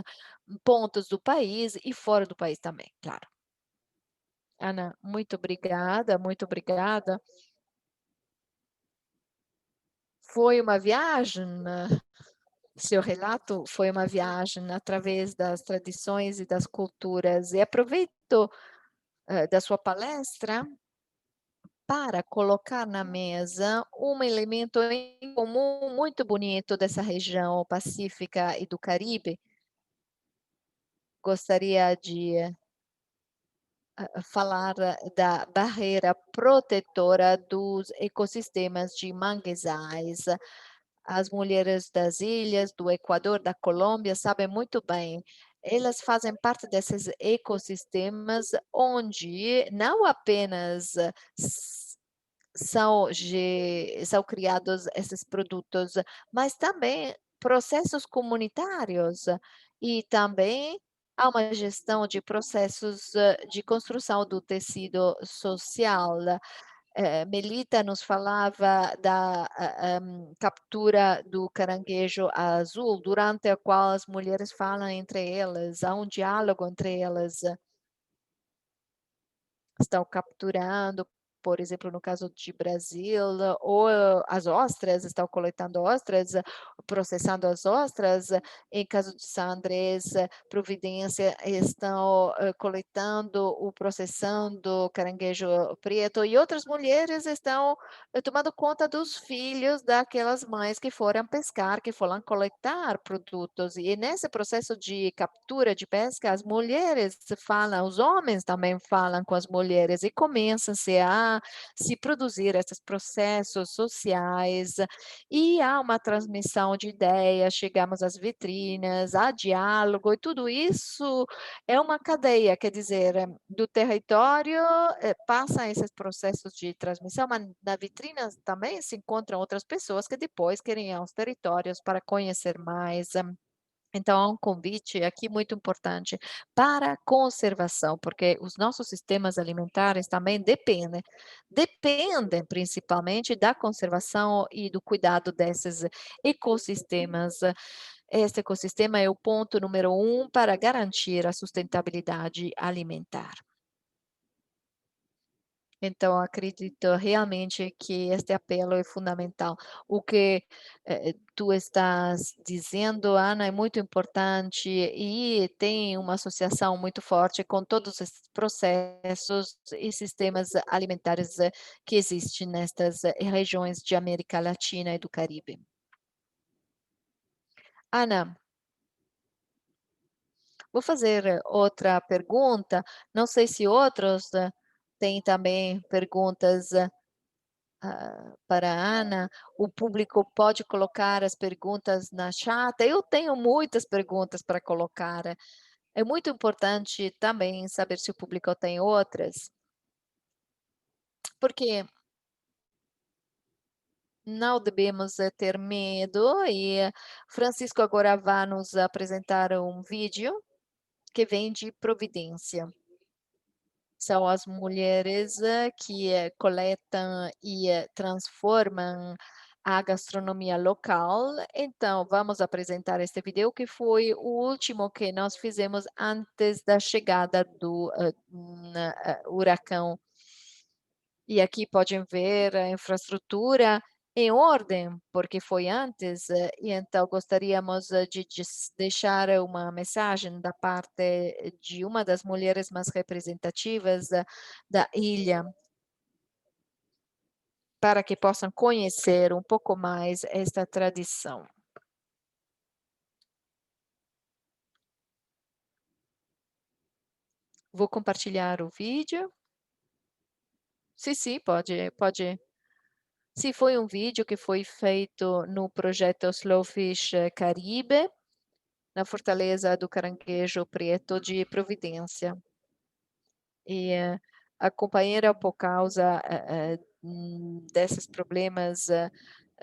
pontos do país e fora do país também, claro. Ana, muito obrigada, muito obrigada. Foi uma viagem, seu relato foi uma viagem através das tradições e das culturas. E aproveito, da sua palestra para colocar na mesa um elemento em comum muito bonito dessa região pacífica e do Caribe. Gostaria de falar da barreira protetora dos ecossistemas de manguezais. As mulheres das ilhas, do Equador, da Colômbia, sabem muito bem. Elas fazem parte desses ecossistemas onde não apenas são criados esses produtos, mas também processos comunitários e também há uma gestão de processos, de construção do tecido social. Melita nos falava da captura do caranguejo azul, durante a qual as mulheres falam entre elas, há um diálogo entre elas. Estão capturando, por exemplo, no caso de Brasil, ou as ostras, estão coletando ostras, processando as ostras. Em caso de São Andrés, Providência, estão coletando ou processando caranguejo preto, e outras mulheres estão tomando conta dos filhos daquelas mães que foram pescar, que foram coletar produtos. E nesse processo de captura, de pesca, as mulheres falam, os homens também falam com as mulheres e começam-se a a se produzir esses processos sociais, e há uma transmissão de ideias, chegamos às vitrinas, há diálogo, e tudo isso é uma cadeia, quer dizer, do território, passa esses processos de transmissão, mas na vitrina também se encontram outras pessoas que depois querem ir aos territórios para conhecer mais. Então, há um convite aqui muito importante para a conservação, porque os nossos sistemas alimentares também dependem principalmente da conservação e do cuidado desses ecossistemas. Este ecossistema é o ponto número um para garantir a sustentabilidade alimentar. Então, acredito realmente que este apelo é fundamental. O que, tu estás dizendo, Ana, é muito importante e tem uma associação muito forte com todos esses processos e sistemas alimentares, que existem nestas regiões de América Latina e do Caribe. Ana, vou fazer outra pergunta, não sei se outros têm também perguntas para a Ana, o público pode colocar as perguntas na chat. Eu tenho muitas perguntas para colocar. É muito importante também saber se o público tem outras, porque não devemos ter medo. E Francisco agora vai nos apresentar um vídeo que vem de Providência. São as mulheres que coletam e transformam a gastronomia local. Então, vamos apresentar este vídeo, que foi o último que nós fizemos antes da chegada do huracão. E aqui podem ver a infraestrutura em ordem, porque foi antes, e então gostaríamos de deixar uma mensagem da parte de uma das mulheres mais representativas da ilha, para que possam conhecer um pouco mais esta tradição. Vou compartilhar o vídeo. Sim, pode. Sim, foi um vídeo que foi feito no projeto Slowfish Caribe, na Fortaleza do Caranguejo Preto de Providência. E a companheira, por causa desses problemas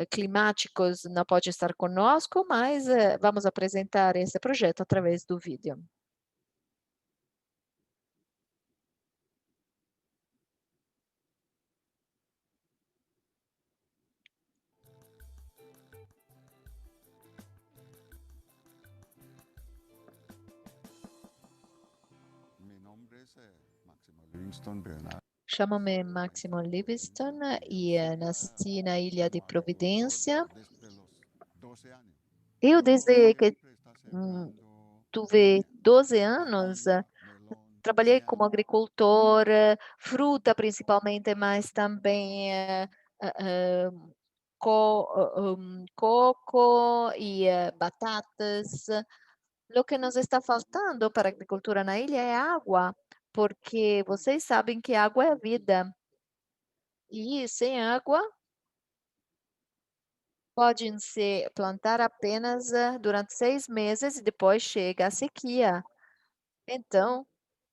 climáticos, não pode estar conosco, mas vamos apresentar esse projeto através do vídeo. Mi nombre es Máximo Livingston Bernal. Chamo-me Máximo Livingston e nasci na ilha de Providência. Desde los 12 años. Eu, desde que Siempre está sembrando tive 12 anos, melón, trabalhei como ñame, agricultor, fruta principalmente, mas também coco e batatas. O que nos está faltando para a agricultura na ilha é água, porque vocês sabem que água é vida. E sem água, podem se plantar apenas durante 6 meses e depois chega a sequia. Então,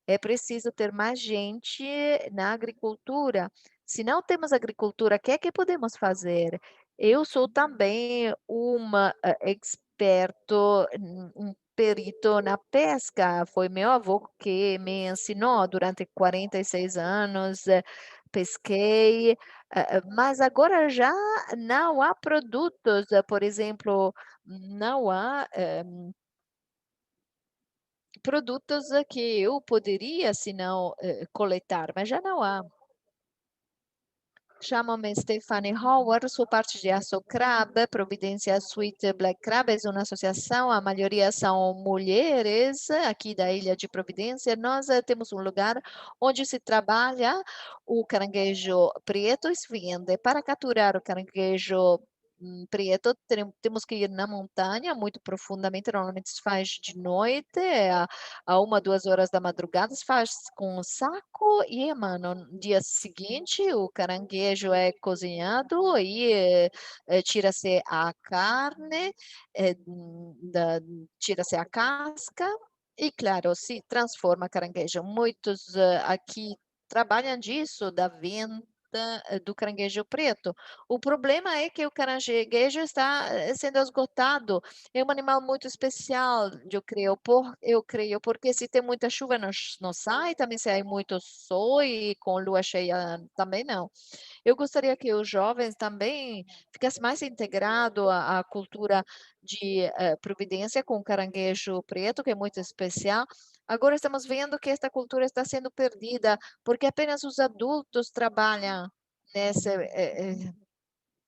é preciso ter mais gente na agricultura. Se não temos agricultura, o que é que podemos fazer? Eu sou também uma experto, um perito na pesca. Foi meu avô que me ensinou durante 46 anos, pesquei, mas agora já não há produtos, por exemplo, não há produtos que eu poderia, se não, coletar, mas já não há. Chamo-me Stephanie Howard, sou parte de Assocrab, Providência Sweet Black Crab, é uma associação, a maioria são mulheres aqui da ilha de Providência. Nós temos um lugar onde se trabalha o caranguejo preto e se vende. Para capturar o caranguejo preto, temos que ir na montanha muito profundamente, normalmente se faz de noite, a 1, 2 horas da madrugada, se faz com o saco e, mano, no dia seguinte o caranguejo é cozinhado e, tira-se a carne, da tira-se a casca e, claro, se transforma caranguejo. Muitos, aqui trabalham disso, da venda, do caranguejo preto. O problema é que o caranguejo está, sendo esgotado. É um animal muito especial, eu creio, porque se tem muita chuva não sai, também se há muito sol e com lua cheia também não. Eu gostaria que os jovens também ficassem mais integrado à cultura de, providência com o caranguejo preto, que é muito especial. Agora estamos vendo que esta cultura está sendo perdida, porque apenas os adultos trabalham nesse,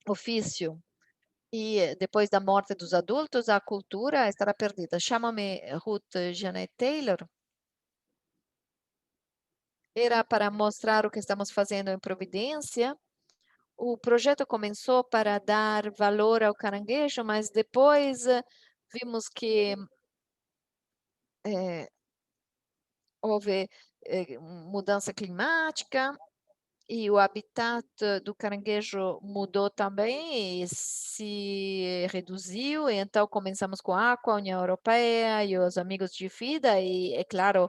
ofício. E depois da morte dos adultos, a cultura estará perdida. Chamo-me Ruth Janet Taylor. Era para mostrar o que estamos fazendo em Providência. O projeto começou para dar valor ao caranguejo, mas depois vimos que houve mudança climática e o habitat do caranguejo mudou também e se reduziu, e então começamos com a Aqua, a União Europeia e os Amigos de Vida e, é claro,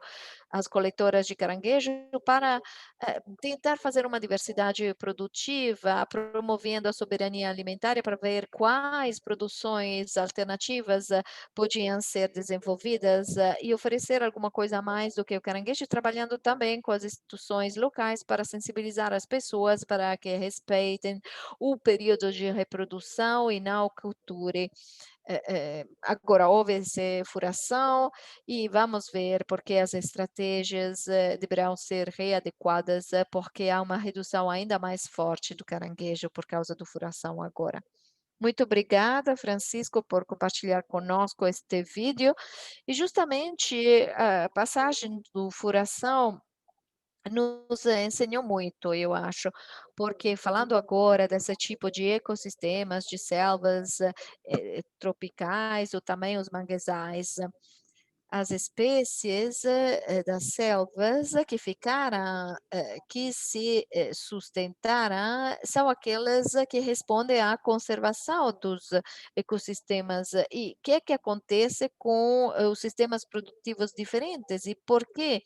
as coletoras de caranguejo para, tentar fazer uma diversidade produtiva, promovendo a soberania alimentar para ver quais produções alternativas, podiam ser desenvolvidas, e oferecer alguma coisa a mais do que o caranguejo, trabalhando também com as instituições locais para sensibilizar as pessoas para que respeitem o período de reprodução e não culture. Agora houve essa furação e vamos ver porque as estratégias deverão ser readequadas, porque há uma redução ainda mais forte do caranguejo por causa do furação agora. Muito obrigada, Francisco, por compartilhar conosco este vídeo. E justamente a passagem do furação nos ensinou muito, eu acho, porque falando agora desse tipo de ecossistemas, de selvas tropicais ou também os manguezais, as espécies das selvas que ficaram, que se sustentaram, são aquelas que respondem à conservação dos ecossistemas. E o que é que acontece com os sistemas produtivos diferentes e por quê?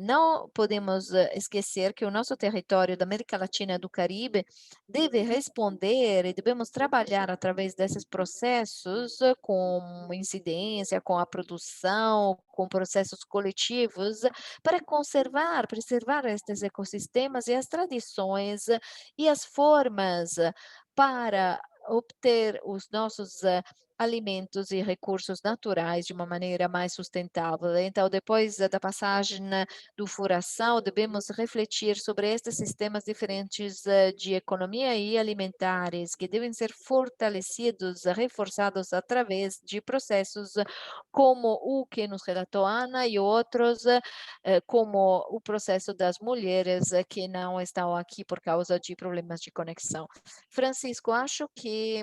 Não podemos esquecer que o nosso território da América Latina e do Caribe deve responder e devemos trabalhar através desses processos com incidência, com a produção, com processos coletivos, para conservar, preservar estes ecossistemas e as tradições e as formas para obter os nossos alimentos e recursos naturais de uma maneira mais sustentável. Então, depois da passagem do furação, devemos refletir sobre estes sistemas diferentes de economia e alimentares, que devem ser fortalecidos, reforçados através de processos como o que nos relatou Ana e outros, como o processo das mulheres que não estão aqui por causa de problemas de conexão. Francisco, acho que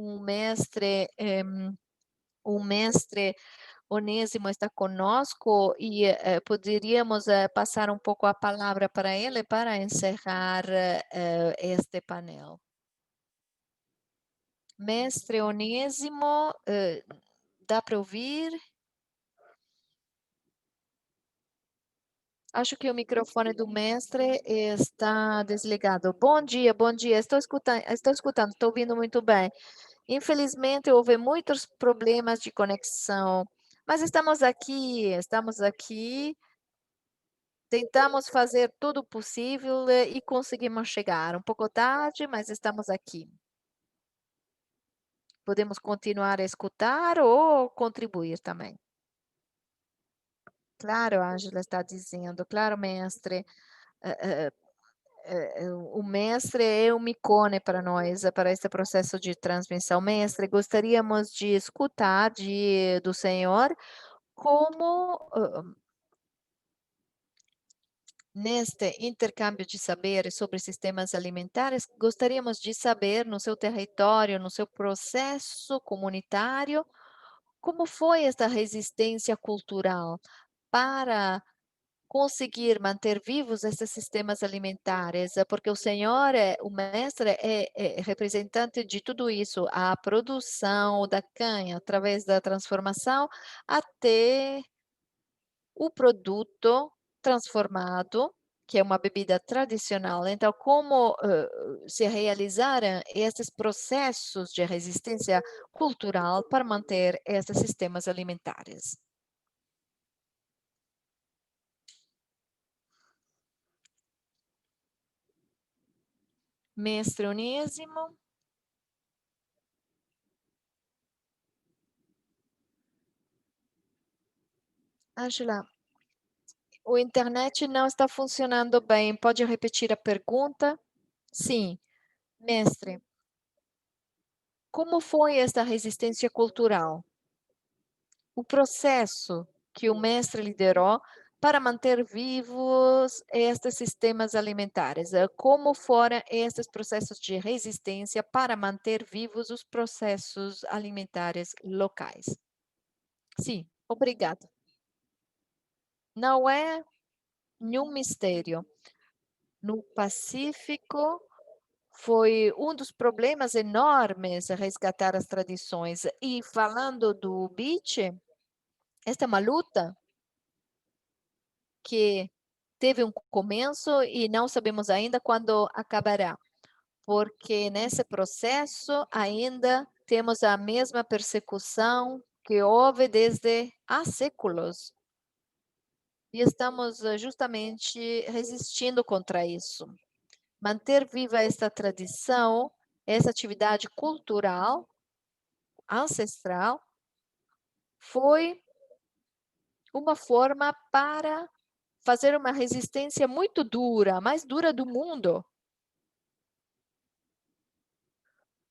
o mestre, o mestre Onésimo está conosco e poderíamos passar um pouco a palavra para ele para encerrar este painel. Mestre Onésimo, dá para ouvir? Acho que o microfone do mestre está desligado. Bom dia, estou escutando, estou ouvindo muito bem. Infelizmente, houve muitos problemas de conexão, mas estamos aqui, tentamos fazer tudo possível e conseguimos chegar. Um pouco tarde, mas estamos aqui. Podemos continuar a escutar ou contribuir também. Claro, a Ângela está dizendo, claro, mestre, o mestre é um ícone para nós, para este processo de transmissão. Mestre, gostaríamos de escutar do senhor como Neste intercâmbio de saberes sobre sistemas alimentares, gostaríamos de saber, no seu território, no seu processo comunitário, como foi esta resistência cultural para conseguir manter vivos esses sistemas alimentares, porque o senhor o mestre é representante de tudo isso, a produção da canha através da transformação até o produto transformado, que é uma bebida tradicional. Então, como se realizaram esses processos de resistência cultural para manter esses sistemas alimentares? Mestre Onésimo. Ângela, o internet não está funcionando bem. Pode repetir a pergunta? Sim, mestre. Como foi esta resistência cultural? O processo que o mestre liderou para manter vivos estes sistemas alimentares. Como foram estes processos de resistência para manter vivos os processos alimentares locais? Sim, obrigada. Não é nenhum mistério. No Pacífico, foi um dos problemas enormes resgatar as tradições. E falando do beach, esta é uma luta que teve um começo e não sabemos ainda quando acabará, porque nesse processo ainda temos a mesma persecução que houve desde há séculos. E estamos justamente resistindo contra isso. Manter viva esta tradição, essa atividade cultural, ancestral, foi uma forma para fazer uma resistência muito dura, a mais dura do mundo,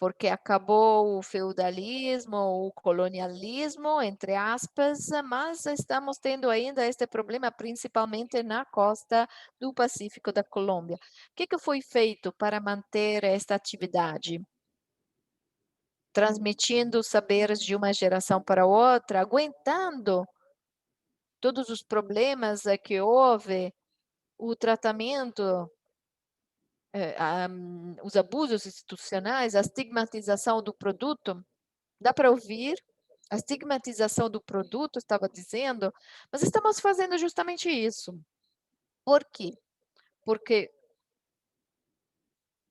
porque acabou o feudalismo, o colonialismo, entre aspas, mas estamos tendo ainda este problema, principalmente na costa do Pacífico da Colômbia. O que foi feito para manter esta atividade? Transmitindo saberes de uma geração para outra, aguentando todos os problemas que houve, o tratamento, os abusos institucionais, a estigmatização do produto. Dá para ouvir? A estigmatização do produto, estava dizendo, mas estamos fazendo justamente isso. Por quê? Porque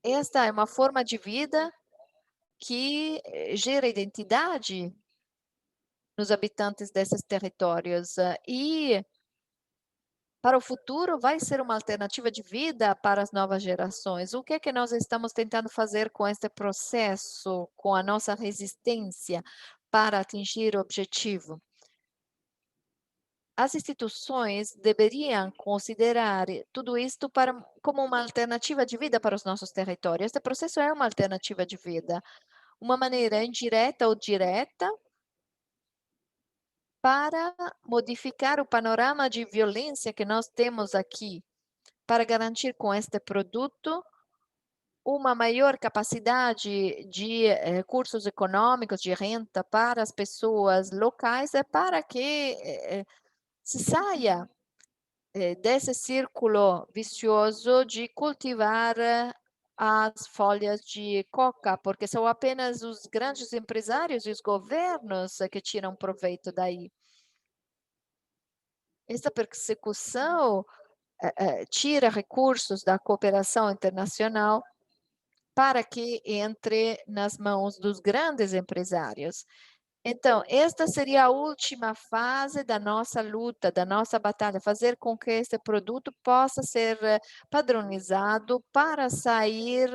esta é uma forma de vida que gera identidade nos habitantes desses territórios e para o futuro vai ser uma alternativa de vida para as novas gerações. O que é que nós estamos tentando fazer com este processo, com a nossa resistência para atingir o objetivo? As instituições deveriam considerar tudo isto como uma alternativa de vida para os nossos territórios. Este processo é uma alternativa de vida, uma maneira indireta ou direta para modificar o panorama de violência que nós temos aqui, para garantir com este produto uma maior capacidade de recursos econômicos, de renda para as pessoas locais, para que se saia desse círculo vicioso de cultivar as folhas de coca, porque são apenas os grandes empresários e os governos que tiram proveito daí. Essa persecução tira recursos da cooperação internacional para que entre nas mãos dos grandes empresários. Então, esta seria a última fase da nossa luta, da nossa batalha, fazer com que este produto possa ser padronizado para sair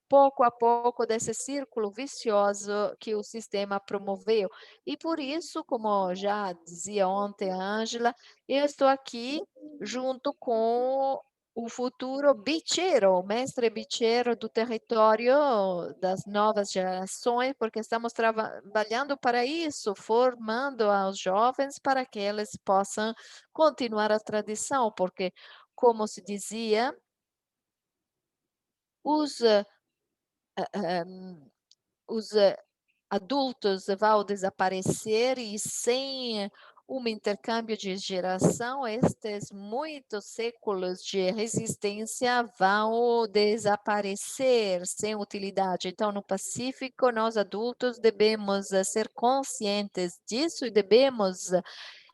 pouco a pouco desse círculo vicioso que o sistema promoveu. E por isso, como já dizia ontem a Ângela, eu estou aqui junto com o futuro bicheiro, o mestre bicheiro do território das novas gerações, porque estamos trabalhando para isso, formando aos jovens para que eles possam continuar a tradição, porque como se dizia, os, os adultos vão desaparecer e sem um intercâmbio de geração, estes muitos séculos de resistência vão desaparecer sem utilidade. Então, no Pacífico, nós adultos devemos ser conscientes disso e devemos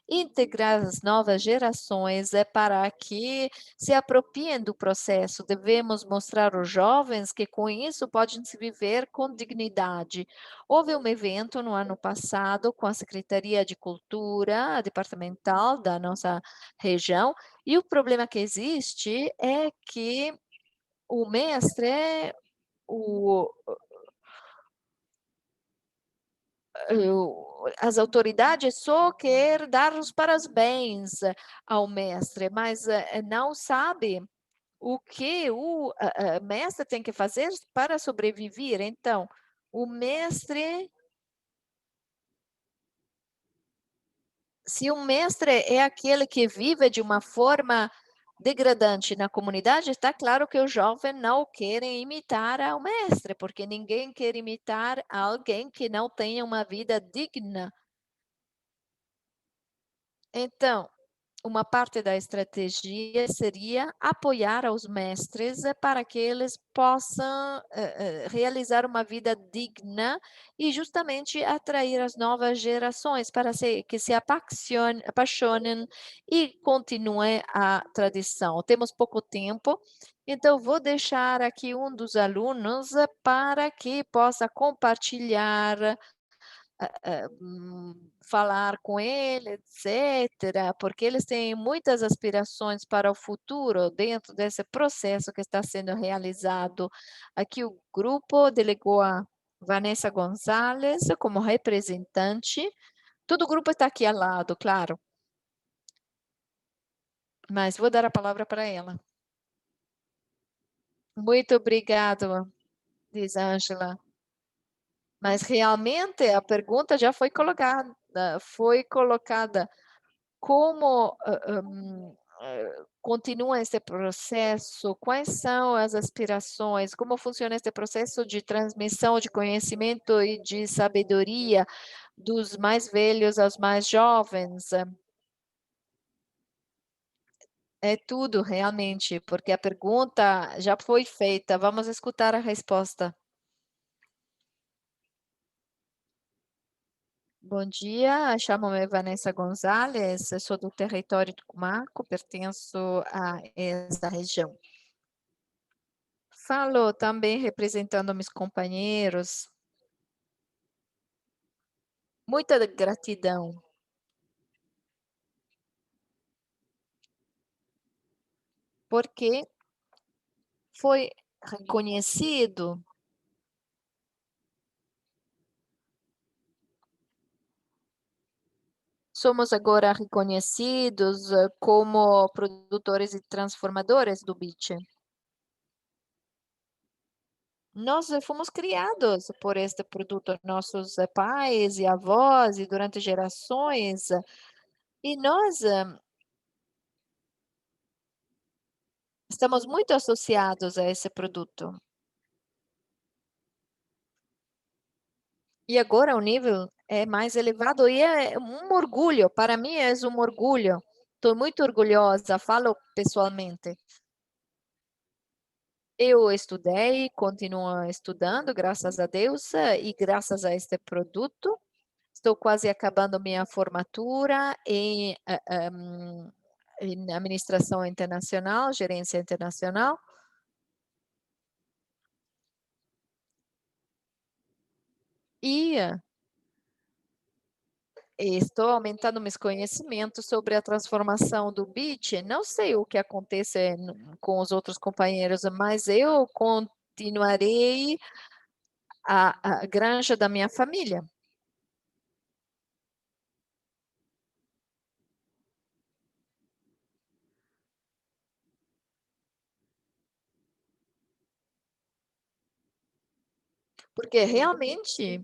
integrar as novas gerações para que se apropriem do processo. Devemos mostrar aos jovens que com isso podem se viver com dignidade. Houve um evento no ano passado com a Secretaria de Cultura departamental da nossa região, e o problema que existe é que o mestre, o as autoridades só quer dar os parabéns ao mestre, mas não sabe o que o mestre tem que fazer para sobreviver. Então, o mestre, se o mestre é aquele que vive de uma forma degradante na comunidade, está claro que os jovens não querem imitar ao mestre, porque ninguém quer imitar alguém que não tenha uma vida digna. Então, uma parte da estratégia seria apoiar os mestres para que eles possam realizar uma vida digna e justamente atrair as novas gerações para que se apaixonem e continuem a tradição. Temos pouco tempo, então vou deixar aqui um dos alunos para que possa compartilhar falar com ele, etcétera, porque eles têm muitas aspirações para o futuro dentro desse processo que está sendo realizado. Aqui o grupo delegou a Vanessa Gonzalez como representante. Todo o grupo está aqui ao lado, claro, mas vou dar a palavra para ela. Muito obrigado, diz Ângela. Mas realmente a pergunta já foi colocada. Como continua esse processo? Quais são as aspirações? Como funciona esse processo de transmissão de conhecimento e de sabedoria dos mais velhos aos mais jovens? É tudo, realmente, porque a pergunta já foi feita. Vamos escutar a resposta. Bom dia, chamo-me Vanessa Gonzalez, sou do território do Cumaco, pertenço a esta região. Falo também representando meus companheiros. Muita gratidão, porque foi reconhecido. Somos agora reconhecidos como produtores e transformadores do beach. Nós fomos criados por este produto, nossos pais e avós, e durante gerações, e nós estamos muito associados a esse produto. E agora o nível é mais elevado e é um orgulho, para mim é um orgulho. Estou muito orgulhosa, falo pessoalmente. Eu estudei, continuo estudando, graças a Deus, e graças a este produto. Estou quase acabando minha formatura em administração internacional, gerência internacional. E estou aumentando meus conhecimentos sobre a transformação do beach. Não sei o que acontece com os outros companheiros, mas eu continuarei a granja da minha família. Porque realmente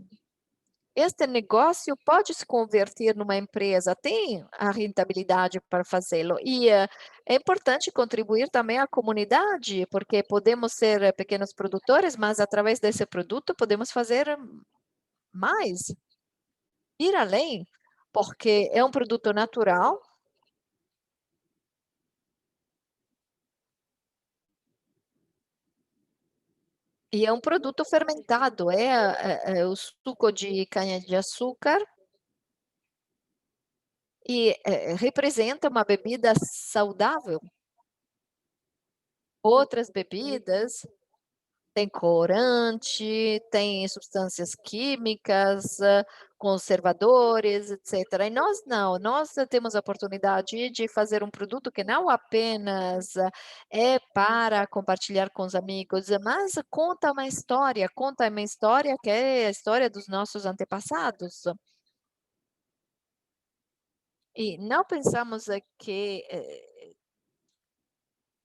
este negócio pode se converter numa empresa, tem a rentabilidade para fazê-lo. E é importante contribuir também à comunidade, porque podemos ser pequenos produtores, mas através desse produto podemos fazer mais, ir além, porque é um produto natural e é um produto fermentado, é o suco de cana-de-açúcar e representa uma bebida saudável. Outras bebidas tem corante, tem substâncias químicas, conservadores, etcétera. E nós não, nós temos a oportunidade de fazer um produto que não apenas é para compartilhar com os amigos, mas conta uma história que é a história dos nossos antepassados. E não pensamos que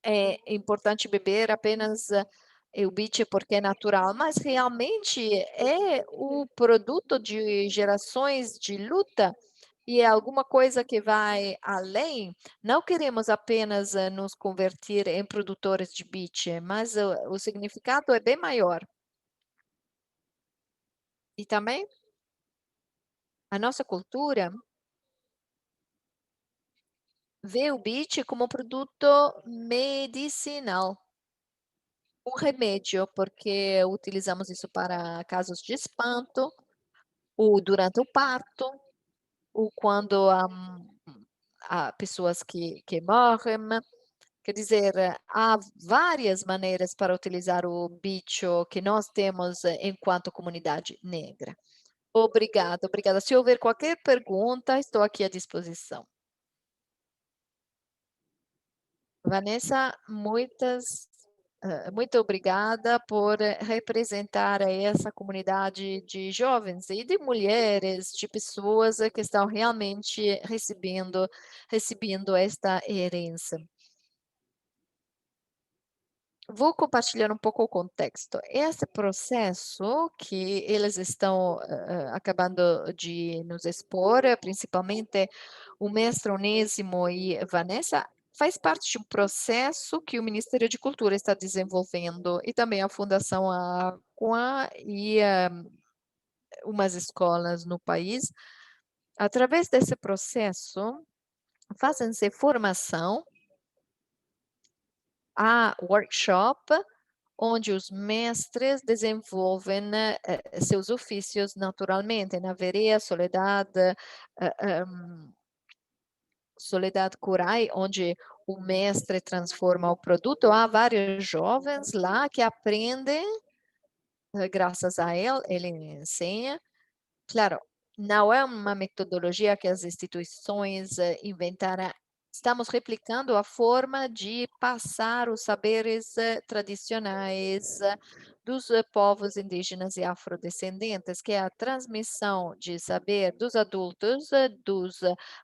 é importante beber apenas o Beach porque é natural, mas realmente é o produto de gerações de luta e é alguma coisa que vai além. Não queremos apenas nos converter em produtores de Beach, mas o significado é bem maior. E também a nossa cultura vê o Beach como produto medicinal. Um remédio, porque utilizamos isso para casos de espanto, ou durante o parto, ou quando há pessoas que morrem. Quer dizer, há várias maneiras para utilizar o bicho que nós temos enquanto comunidade negra. Obrigada, obrigada. Se houver qualquer pergunta, estou aqui à disposição. Vanessa, muito obrigada por representar essa comunidade de jovens e de mulheres, de pessoas que estão realmente recebendo esta herança. Vou compartilhar um pouco o contexto. Esse processo que eles estão acabando de nos expor, principalmente o mestre Onésimo e Vanessa, faz parte de um processo que o Ministério de Cultura está desenvolvendo e também a Fundação Aqua e umas escolas no país. Através desse processo, fazem-se formação, há workshop onde os mestres desenvolvem seus ofícios naturalmente, na Verea Soledad, Soledad Curay, onde o mestre transforma o produto. Há vários jovens lá que aprendem, graças a ele ensina. Claro, não é uma metodologia que as instituições inventaram. Estamos replicando a forma de passar os saberes tradicionais dos povos indígenas e afrodescendentes, que é a transmissão de saber dos adultos, dos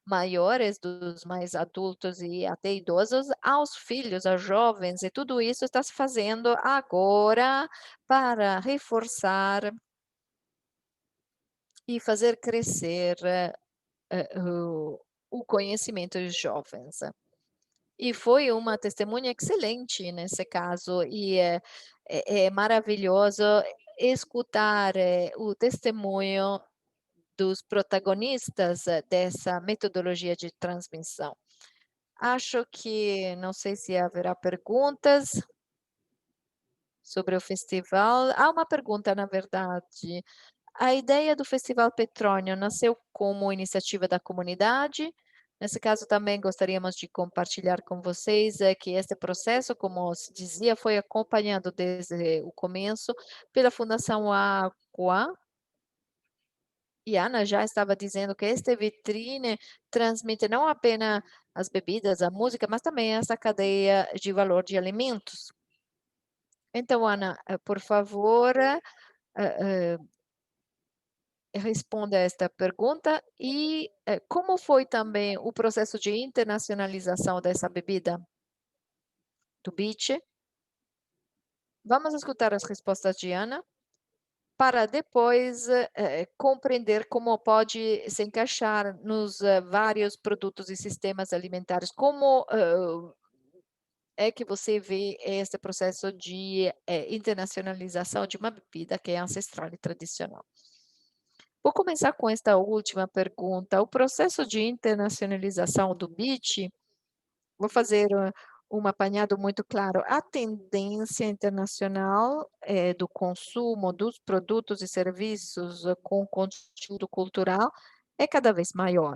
maiores, dos mais adultos e até idosos, aos filhos, aos jovens, e tudo isso está se fazendo agora para reforçar e fazer crescer o conhecimento dos jovens. E foi uma testemunha excelente nesse caso, e é maravilhoso escutar o testemunho dos protagonistas dessa metodologia de transmissão. Acho que, não sei se haverá perguntas sobre o festival. Há uma pergunta, na verdade. A ideia do Festival Petrônio nasceu como iniciativa da comunidade. Nesse caso, também gostaríamos de compartilhar com vocês que este processo, como se dizia, foi acompanhado desde o começo pela Fundação Aqua. E a Ana já estava dizendo que esta vitrine transmite não apenas as bebidas, a música, mas também essa cadeia de valor de alimentos. Então, Ana, por favor, responda a esta pergunta e como foi também o processo de internacionalização dessa bebida do beach? Vamos escutar as respostas de Ana. para depois compreender como pode se encaixar nos vários produtos e sistemas alimentares. Como é que você vê esse processo de internacionalização de uma bebida que é ancestral e tradicional? Vou começar com esta última pergunta. O processo de internacionalização do BIT, vou fazer um apanhado muito claro. A tendência internacional do consumo dos produtos e serviços com conteúdo cultural é cada vez maior.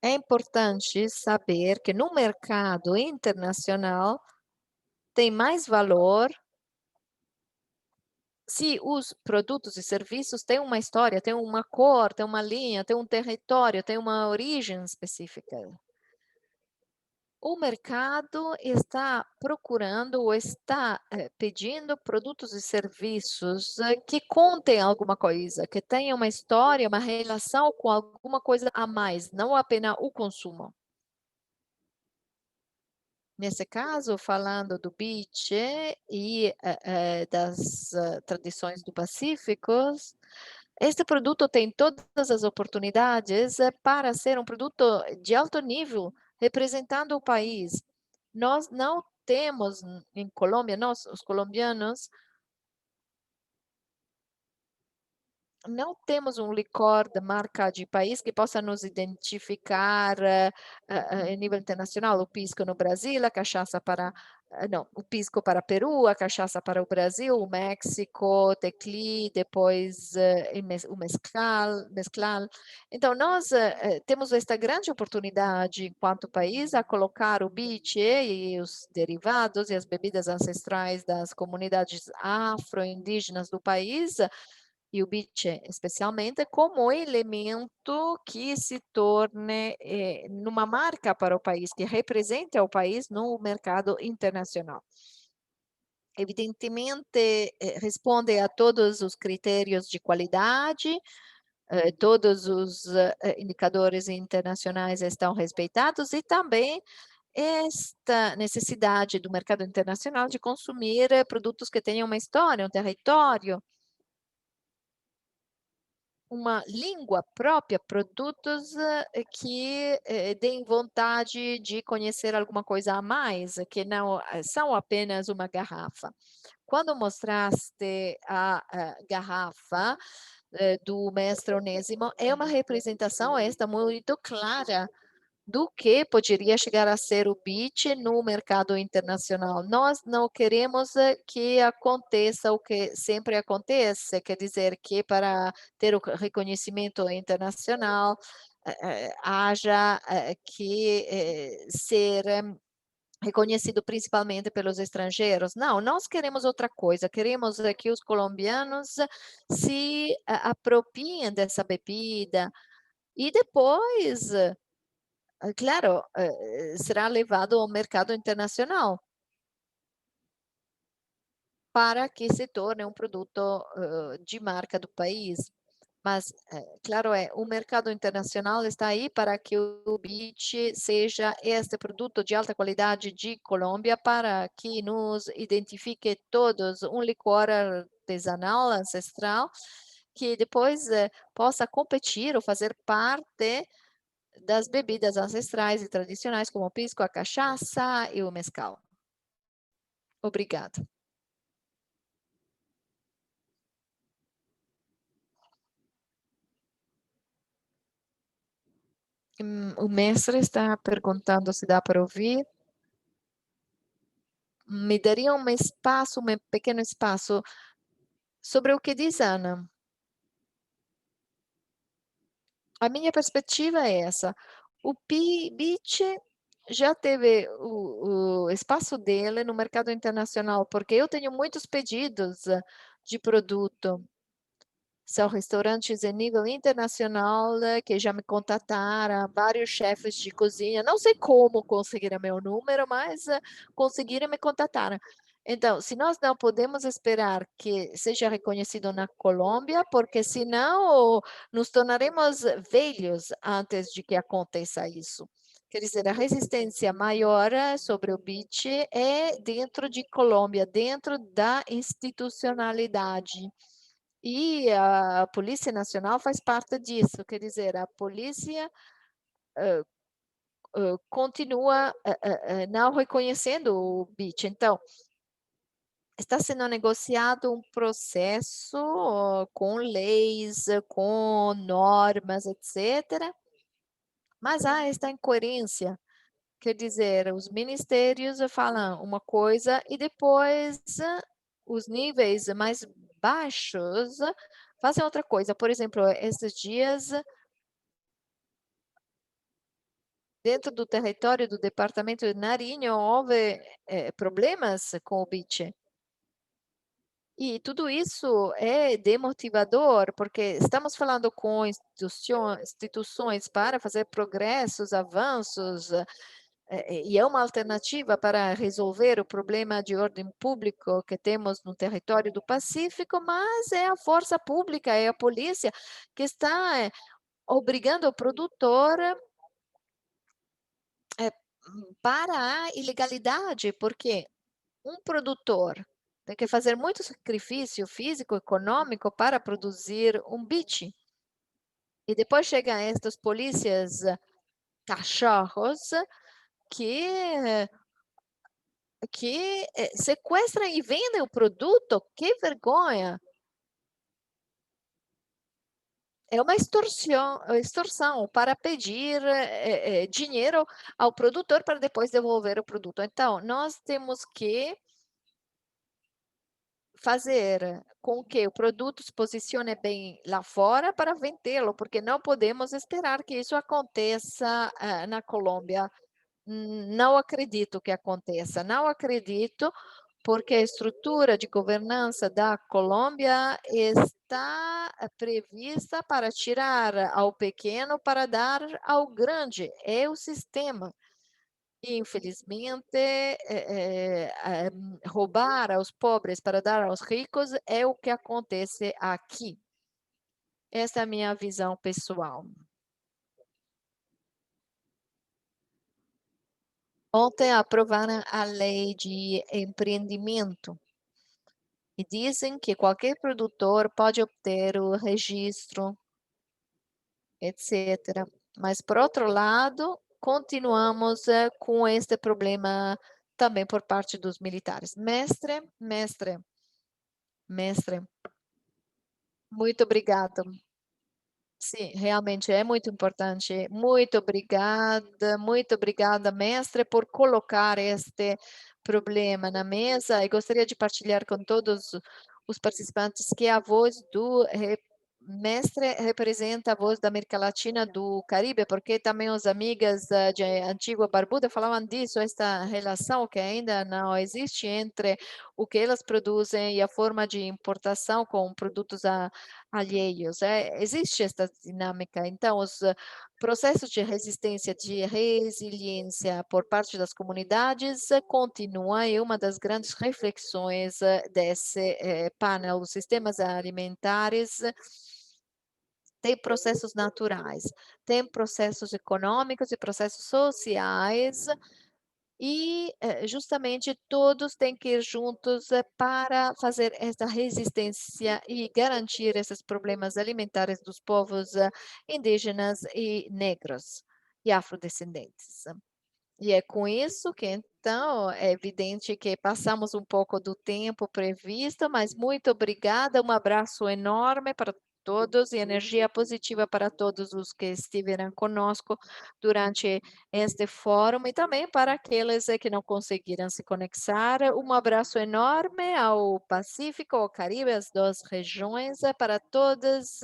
É importante saber que no mercado internacional tem mais valor se os produtos e serviços têm uma história, têm uma cor, têm uma linha, têm um território, têm uma origem específica. O mercado está procurando ou está pedindo produtos e serviços que contem alguma coisa, que tenham uma história, uma relação com alguma coisa a mais, não apenas o consumo. Nesse caso, falando do beach e das tradições do Pacífico, este produto tem todas as oportunidades para ser um produto de alto nível, representando o país. Nós não temos em Colômbia, nós, os colombianos, não temos um licor de marca de país que possa nos identificar a nível internacional. O pisco no Brasil, a cachaça para não, o pisco para Peru, a cachaça para o Brasil, o México, tequila, depois o mescal. Então, nós temos esta grande oportunidade, enquanto país, a colocar o beach e os derivados e as bebidas ancestrais das comunidades afro-indígenas do país e o beach especialmente, como elemento que se torne numa marca para o país, que represente ao país no mercado internacional. Evidentemente, responde a todos os critérios de qualidade, todos os indicadores internacionais estão respeitados e também esta necessidade do mercado internacional de consumir produtos que tenham uma história, um território, uma língua própria, produtos que deem vontade de conhecer alguma coisa a mais, que não são apenas uma garrafa. Quando mostraste a garrafa do mestre Onésimo, é uma representação esta muito clara do que poderia chegar a ser o BIT no mercado internacional. Nós não queremos que aconteça o que sempre acontece, quer dizer que para ter o reconhecimento internacional haja que ser reconhecido principalmente pelos estrangeiros. Não, nós queremos outra coisa, queremos que os colombianos se apropriem dessa bebida e depois claro, será levado ao mercado internacional para que se torne um produto de marca do país. Mas, claro o mercado internacional está aí para que o BIT seja este produto de alta qualidade de Colômbia, para que nos identifique todos um licor artesanal, ancestral, que depois possa competir ou fazer parte das bebidas ancestrais e tradicionais, como o pisco, a cachaça e o mezcal. Obrigada. O mestre está perguntando se dá para ouvir. Me daria um espaço, um pequeno espaço, sobre o que diz Ana. A minha perspectiva é essa. O BIT já teve o espaço dele no mercado internacional, porque eu tenho muitos pedidos de produto. São restaurantes em nível internacional, que já me contataram, vários chefes de cozinha, não sei como conseguiram meu número, mas conseguiram me contatar. Então, se nós não podemos esperar que seja reconhecido na Colômbia, porque senão nos tornaremos velhos antes de que aconteça isso. Quer dizer, a resistência maior sobre o BIT é dentro de Colômbia, dentro da institucionalidade. E a Polícia Nacional faz parte disso, quer dizer, a polícia continua não reconhecendo o BIT. Então, está sendo negociado um processo com leis, com normas, etc. Mas há esta incoerência. Quer dizer, os ministérios falam uma coisa e depois os níveis mais baixos fazem outra coisa. Por exemplo, esses dias, dentro do território do departamento de Nariño, houve problemas com o BIT. E tudo isso é demotivador, porque estamos falando com instituições para fazer progressos, avanços, e é uma alternativa para resolver o problema de ordem público que temos no território do Pacífico, mas é a força pública, é a polícia que está obrigando o produtor para a ilegalidade, porque um produtor tem que fazer muito sacrifício físico, econômico para produzir um biche. E depois chegam estes polícias cachorros que sequestram e vendem o produto. Que vergonha! É uma extorsão para pedir dinheiro ao produtor para depois devolver o produto. Então, nós temos que fazer com que o produto se posicione bem lá fora para vendê-lo, porque não podemos esperar que isso aconteça na Colômbia. Não acredito que aconteça, não acredito, porque a estrutura de governança da Colômbia está prevista para tirar ao pequeno para dar ao grande, é o sistema. Infelizmente, roubar aos pobres para dar aos ricos é o que acontece aqui. Essa é a minha visão pessoal. Ontem aprovaram a lei de empreendimento e dizem que qualquer produtor pode obter o registro, etc. Mas, por outro lado, continuamos com este problema também por parte dos militares. Mestre, muito obrigado. Sim, realmente é muito importante. Muito obrigada, mestre, por colocar este problema na mesa. E gostaria de partilhar com todos os participantes que a voz do mestre representa a voz da América Latina, do Caribe, porque também as amigas de Antigua Barbuda falavam disso, esta relação que ainda não existe entre o que elas produzem e a forma de importação com produtos alheios. Existe esta dinâmica. Então, os processos de resistência, de resiliência por parte das comunidades continua e uma das grandes reflexões desse painel. Os sistemas alimentares têm processos naturais, têm processos econômicos e processos sociais e justamente todos têm que ir juntos para fazer essa resistência e garantir esses problemas alimentares dos povos indígenas e negros e afrodescendentes. E é com isso que, então, é evidente que passamos um pouco do tempo previsto, mas muito obrigada, um abraço enorme para todos e energia positiva para todos os que estiveram conosco durante este fórum e também para aqueles que não conseguiram se conectar. Um abraço enorme ao Pacífico, ao Caribe, as duas regiões, para todos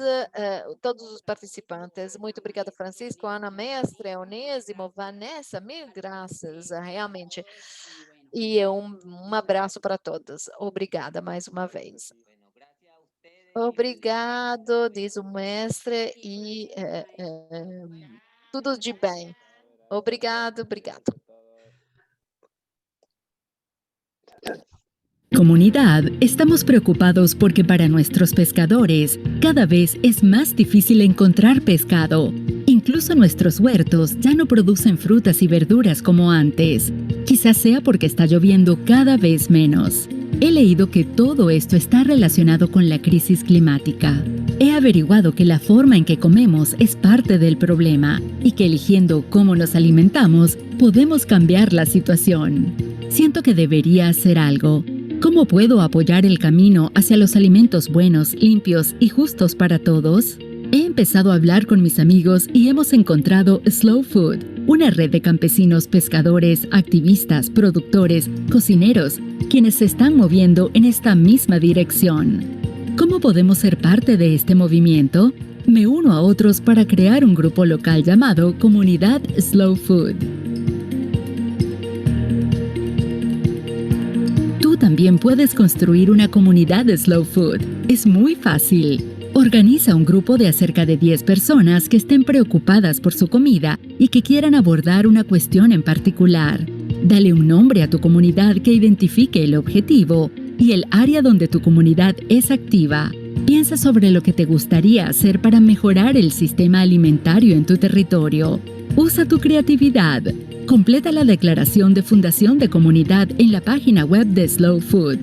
os participantes. Muito obrigada, Francisco, Ana Mestre, Onésimo, Vanessa, mil graças, realmente. E um abraço para todos. Obrigada mais uma vez. Obrigado, diz o mestre, e tudo de bem. Obrigado, obrigado. comunidad, estamos preocupados porque para nuestros pescadores cada vez es más difícil encontrar pescado. Incluso nuestros huertos ya no producen frutas y verduras como antes. Quizás sea porque está lloviendo cada vez menos. He leído que todo esto está relacionado con la crisis climática. He averiguado que la forma en que comemos es parte del problema y que eligiendo cómo nos alimentamos podemos cambiar la situación. Siento que debería hacer algo. ¿Cómo puedo apoyar el camino hacia los alimentos buenos, limpios y justos para todos? He empezado a hablar con mis amigos y hemos encontrado Slow Food, una red de campesinos, pescadores, activistas, productores, cocineros, quienes se están moviendo en esta misma dirección. ¿Cómo podemos ser parte de este movimiento? Me uno a otros para crear un grupo local llamado Comunidad Slow Food. Tú también puedes construir una comunidad de Slow Food. Es muy fácil. Organiza un grupo de cerca de 10 personas que estén preocupadas por su comida y que quieran abordar una cuestión en particular. Dale un nombre a tu comunidad que identifique el objetivo y el área donde tu comunidad es activa. Piensa sobre lo que te gustaría hacer para mejorar el sistema alimentario en tu territorio. Usa tu creatividad. Completa la declaración de fundación de comunidad en la página web de Slow Food.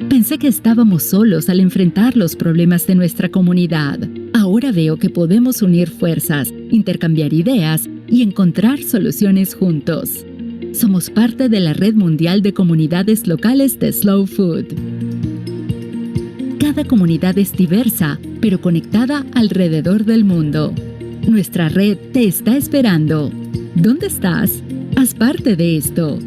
Pensé que estábamos solos al enfrentar los problemas de nuestra comunidad. Ahora veo que podemos unir fuerzas, intercambiar ideas y encontrar soluciones juntos. Somos parte de la red mundial de comunidades locales de Slow Food. Cada comunidad es diversa, pero conectada alrededor del mundo. Nuestra red te está esperando. ¿Dónde estás? Haz parte de esto.